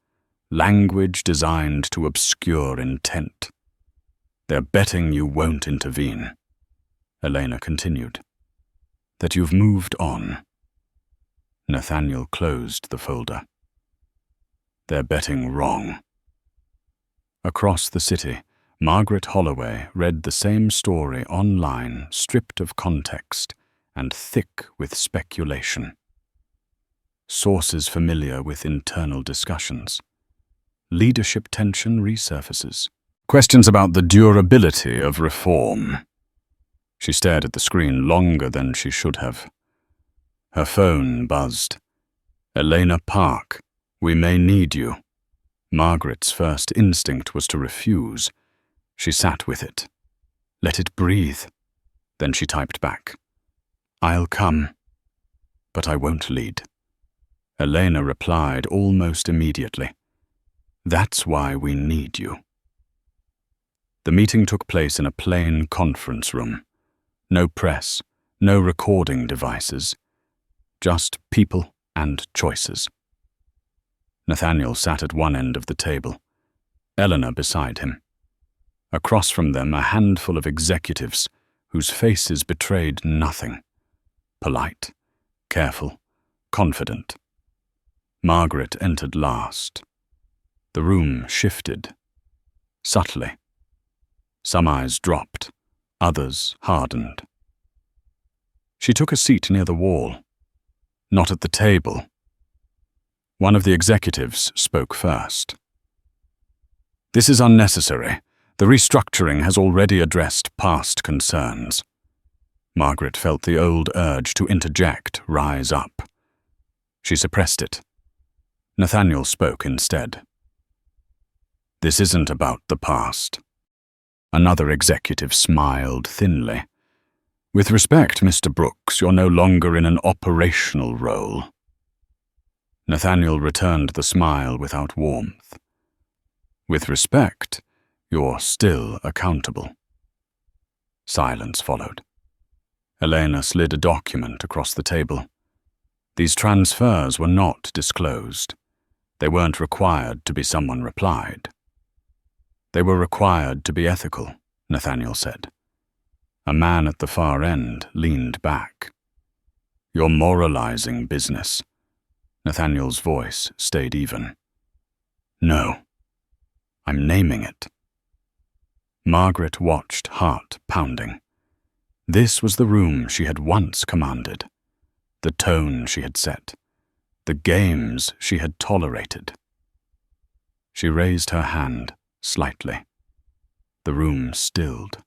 language designed to obscure intent. "They're betting you won't intervene," Elena continued. "That you've moved on." Nathaniel closed the folder. "They're betting wrong." Across the city, Margaret Holloway read the same story online, stripped of context and thick with speculation. Sources familiar with internal discussions. Leadership tension resurfaces. Questions about the durability of reform. She stared at the screen longer than she should have. Her phone buzzed. "Elena Park, we may need you." Margaret's first instinct was to refuse. She sat with it. Let it breathe. Then she typed back. "I'll come, but I won't lead." Elena replied almost immediately. "That's why we need you." The meeting took place in a plain conference room. No press, no recording devices. Just people and choices. Nathaniel sat at one end of the table, Eleanor beside him. Across from them, a handful of executives whose faces betrayed nothing. Polite, careful, confident. Margaret entered last. The room shifted, subtly. Some eyes dropped, others hardened. She took a seat near the wall, not at the table. One of the executives spoke first. "This is unnecessary. The restructuring has already addressed past concerns." Margaret felt the old urge to interject rise up. She suppressed it. Nathaniel spoke instead. "This isn't about the past." Another executive smiled thinly. "With respect, Mr. Brooks, you're no longer in an operational role." Nathaniel returned the smile without warmth. "With respect, you're still accountable." Silence followed. Elena slid a document across the table. These transfers were not disclosed. They weren't required to be someone replied. They were required to be ethical, Nathaniel said. A man at the far end leaned back. "You're moralizing business." Nathaniel's voice stayed even. "No, I'm naming it." Margaret watched, heart pounding. This was the room she had once commanded, the tone she had set, the games she had tolerated. She raised her hand slightly. The room stilled.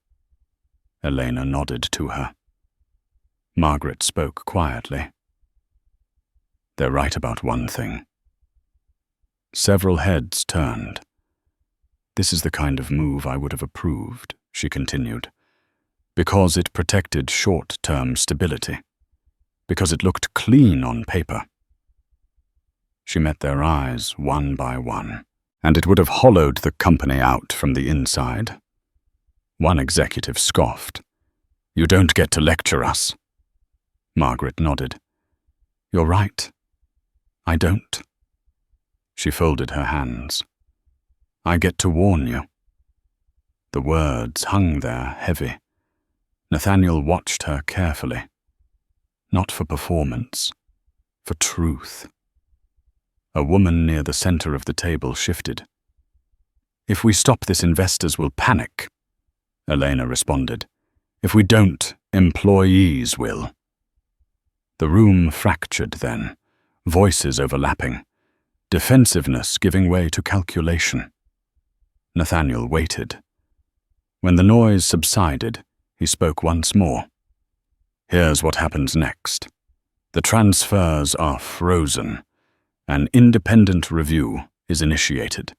Elena nodded to her. Margaret spoke quietly. "They're right about one thing. Several heads turned. "This is the kind of move I would have approved," she continued, "because it protected short-term stability, because it looked clean on paper." She met their eyes one by one, and it would have hollowed the company out from the inside. One executive scoffed. "You don't get to lecture us." Margaret nodded. "You're right. I don't." She folded her hands. "I get to warn you." The words hung there heavy. Nathaniel watched her carefully. Not for performance, for truth. A woman near the center of the table shifted. "If we stop this, investors will panic," Elena responded. "If we don't, employees will." The room fractured then, voices overlapping, defensiveness giving way to calculation. Nathaniel waited. When the noise subsided, he spoke once more. "Here's what happens next. The transfers are frozen. An independent review is initiated.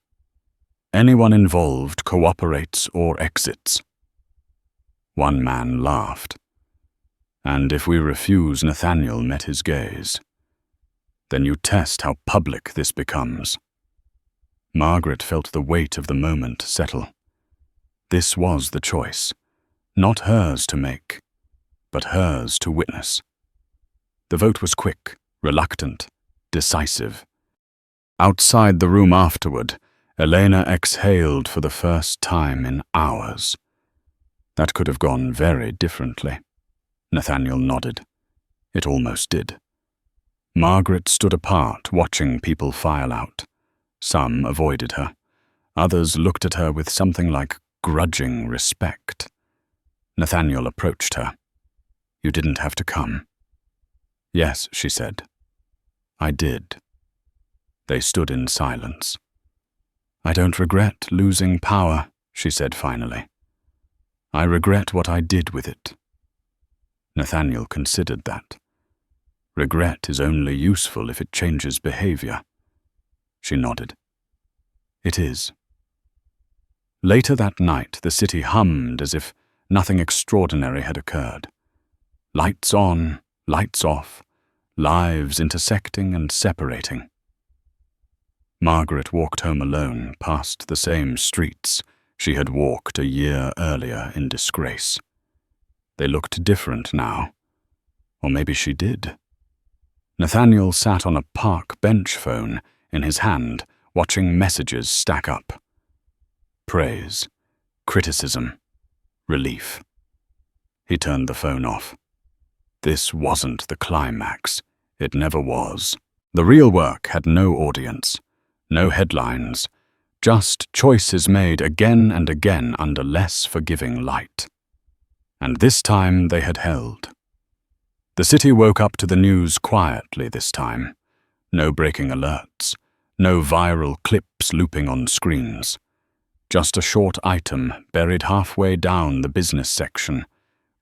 Anyone involved cooperates or exits." One man laughed. "And if we refuse," Nathaniel met his gaze, "then you test how public this becomes." Margaret felt the weight of the moment settle. This was the choice, not hers to make, but hers to witness. The vote was quick, reluctant, decisive. Outside the room afterward, Elena exhaled for the first time in hours. That could have gone very differently. Nathaniel nodded. It almost did. Margaret stood apart, watching people file out. Some avoided her. Others looked at her with something like grudging respect. Nathaniel approached her. "You didn't have to come." "Yes," she said. "I did." They stood in silence. "I don't regret losing power," she said finally. "I regret what I did with it." Nathaniel considered that. Regret is only useful if it changes behavior. She nodded. "It is." Later that night, the city hummed as if nothing extraordinary had occurred. Lights on, lights off, lives intersecting and separating. Margaret walked home alone, past the same streets she had walked a year earlier in disgrace. They looked different now. Or maybe she did. Nathaniel sat on a park bench phone in his hand, watching messages stack up. Praise, criticism, relief. He turned the phone off. This wasn't the climax. It never was. The real work had no audience, no headlines, just choices made again and again under less forgiving light. And this time they had held. The city woke up to the news quietly this time. No breaking alerts, no viral clips looping on screens. Just a short item buried halfway down the business section,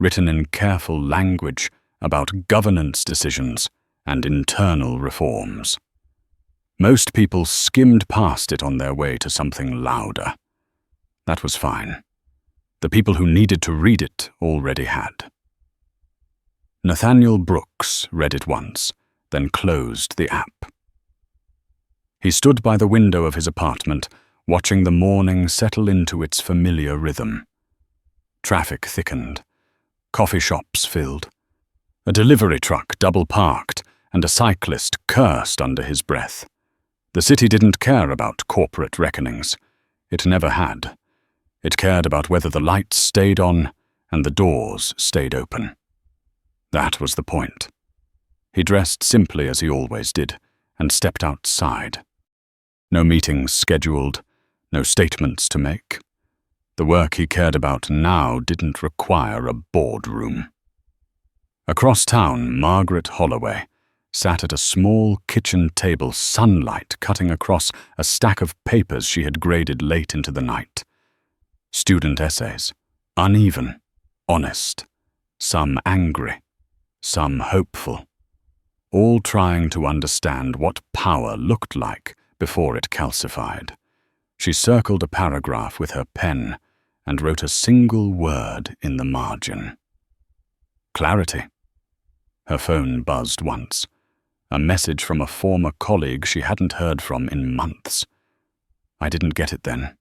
written in careful language about governance decisions and internal reforms. Most people skimmed past it on their way to something louder. That was fine. The people who needed to read it already had. Nathaniel Brooks read it once, then closed the app. He stood by the window of his apartment, watching the morning settle into its familiar rhythm. Traffic thickened. Coffee shops filled. A delivery truck double-parked, and a cyclist cursed under his breath. The city didn't care about corporate reckonings. It never had. It cared about whether the lights stayed on and the doors stayed open. That was the point. He dressed simply as he always did, and stepped outside. No meetings scheduled, no statements to make. The work he cared about now didn't require a boardroom. Across town, Margaret Holloway sat at a small kitchen table, sunlight cutting across a stack of papers she had graded late into the night. Student essays, uneven, honest, some angry, some hopeful, all trying to understand what power looked like before it calcified. She circled a paragraph with her pen and wrote a single word in the margin. Clarity. Her phone buzzed once. A message from a former colleague she hadn't heard from in months. I didn't get it then.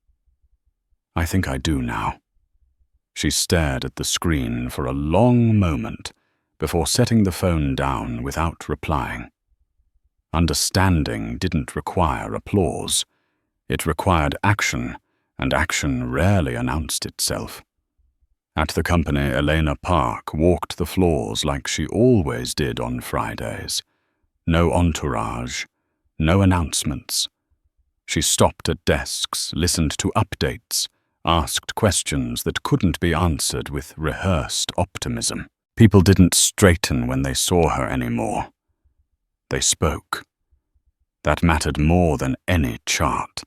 I think I do now. She stared at the screen for a long moment before setting the phone down without replying. Understanding didn't require applause. It required action, and action rarely announced itself. At the company, Elena Park walked the floors like she always did on Fridays. No entourage, no announcements. She stopped at desks, listened to updates, asked questions that couldn't be answered with rehearsed optimism. People didn't straighten when they saw her anymore. They spoke. That mattered more than any chart.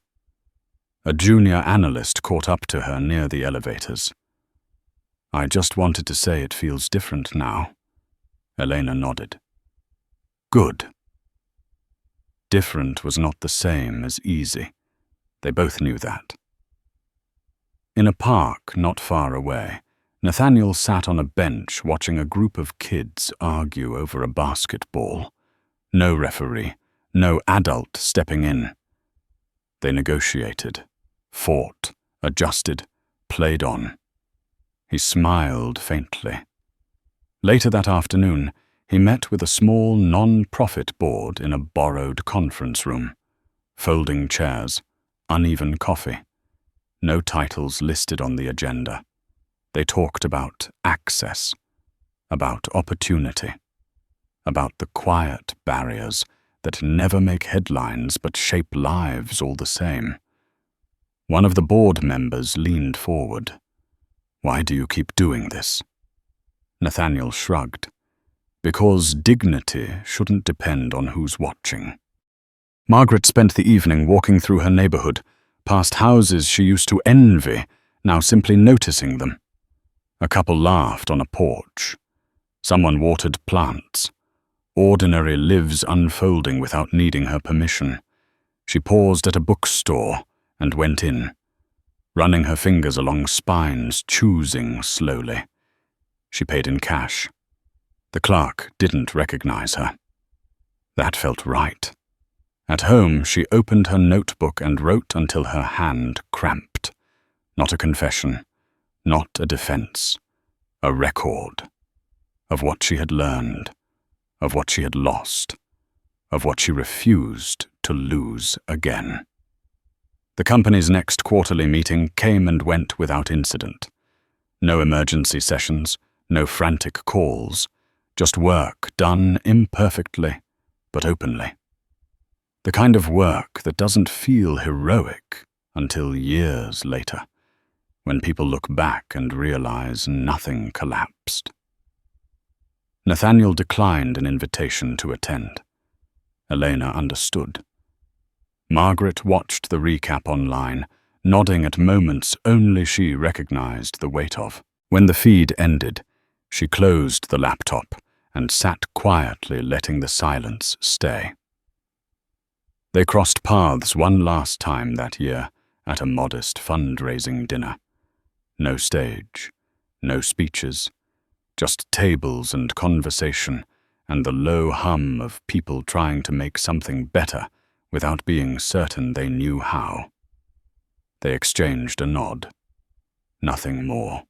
A junior analyst caught up to her near the elevators. I just wanted to say it feels different now. Elena nodded. Good. Different was not the same as easy. They both knew that. In a park not far away, Nathaniel sat on a bench watching a group of kids argue over a basketball. No referee, no adult stepping in. They negotiated, fought, adjusted, played on. He smiled faintly. Later that afternoon, he met with a small non-profit board in a borrowed conference room. Folding chairs, uneven coffee. No titles listed on the agenda. They talked about access, about opportunity, about the quiet barriers that never make headlines but shape lives all the same. One of the board members leaned forward. Why do you keep doing this? Nathaniel shrugged. Because dignity shouldn't depend on who's watching. Margaret spent the evening walking through her neighborhood, past houses she used to envy, now simply noticing them. A couple laughed on a porch. Someone watered plants. Ordinary lives unfolding without needing her permission. She paused at a bookstore and went in, running her fingers along spines, choosing slowly. She paid in cash. The clerk didn't recognize her. That felt right. At home, she opened her notebook and wrote until her hand cramped. Not a confession, not a defense, a record of what she had learned, of what she had lost, of what she refused to lose again. The company's next quarterly meeting came and went without incident. No emergency sessions, no frantic calls, just work done imperfectly but openly. The kind of work that doesn't feel heroic until years later, when people look back and realize nothing collapsed. Nathaniel declined an invitation to attend. Elena understood. Margaret watched the recap online, nodding at moments only she recognized the weight of. When the feed ended, she closed the laptop and sat quietly, letting the silence stay. They crossed paths one last time that year at a modest fundraising dinner. No stage, no speeches, just tables and conversation and the low hum of people trying to make something better without being certain they knew how. They exchanged a nod. Nothing more.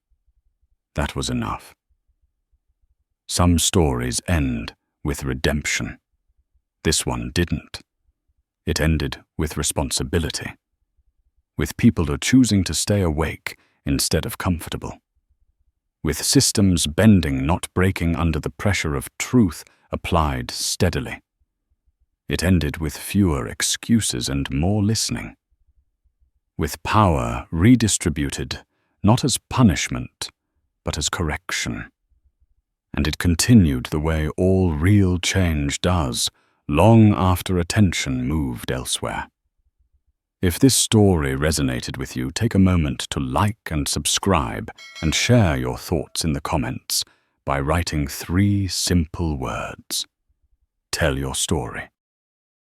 That was enough. Some stories end with redemption. This one didn't. It ended with responsibility, with people choosing to stay awake instead of comfortable, with systems bending, not breaking under the pressure of truth applied steadily. It ended with fewer excuses and more listening, with power redistributed not as punishment, but as correction. And it continued the way all real change does, long after attention moved elsewhere. If this story resonated with you, take a moment to like and subscribe and share your thoughts in the comments by writing 3 simple words. Tell your story.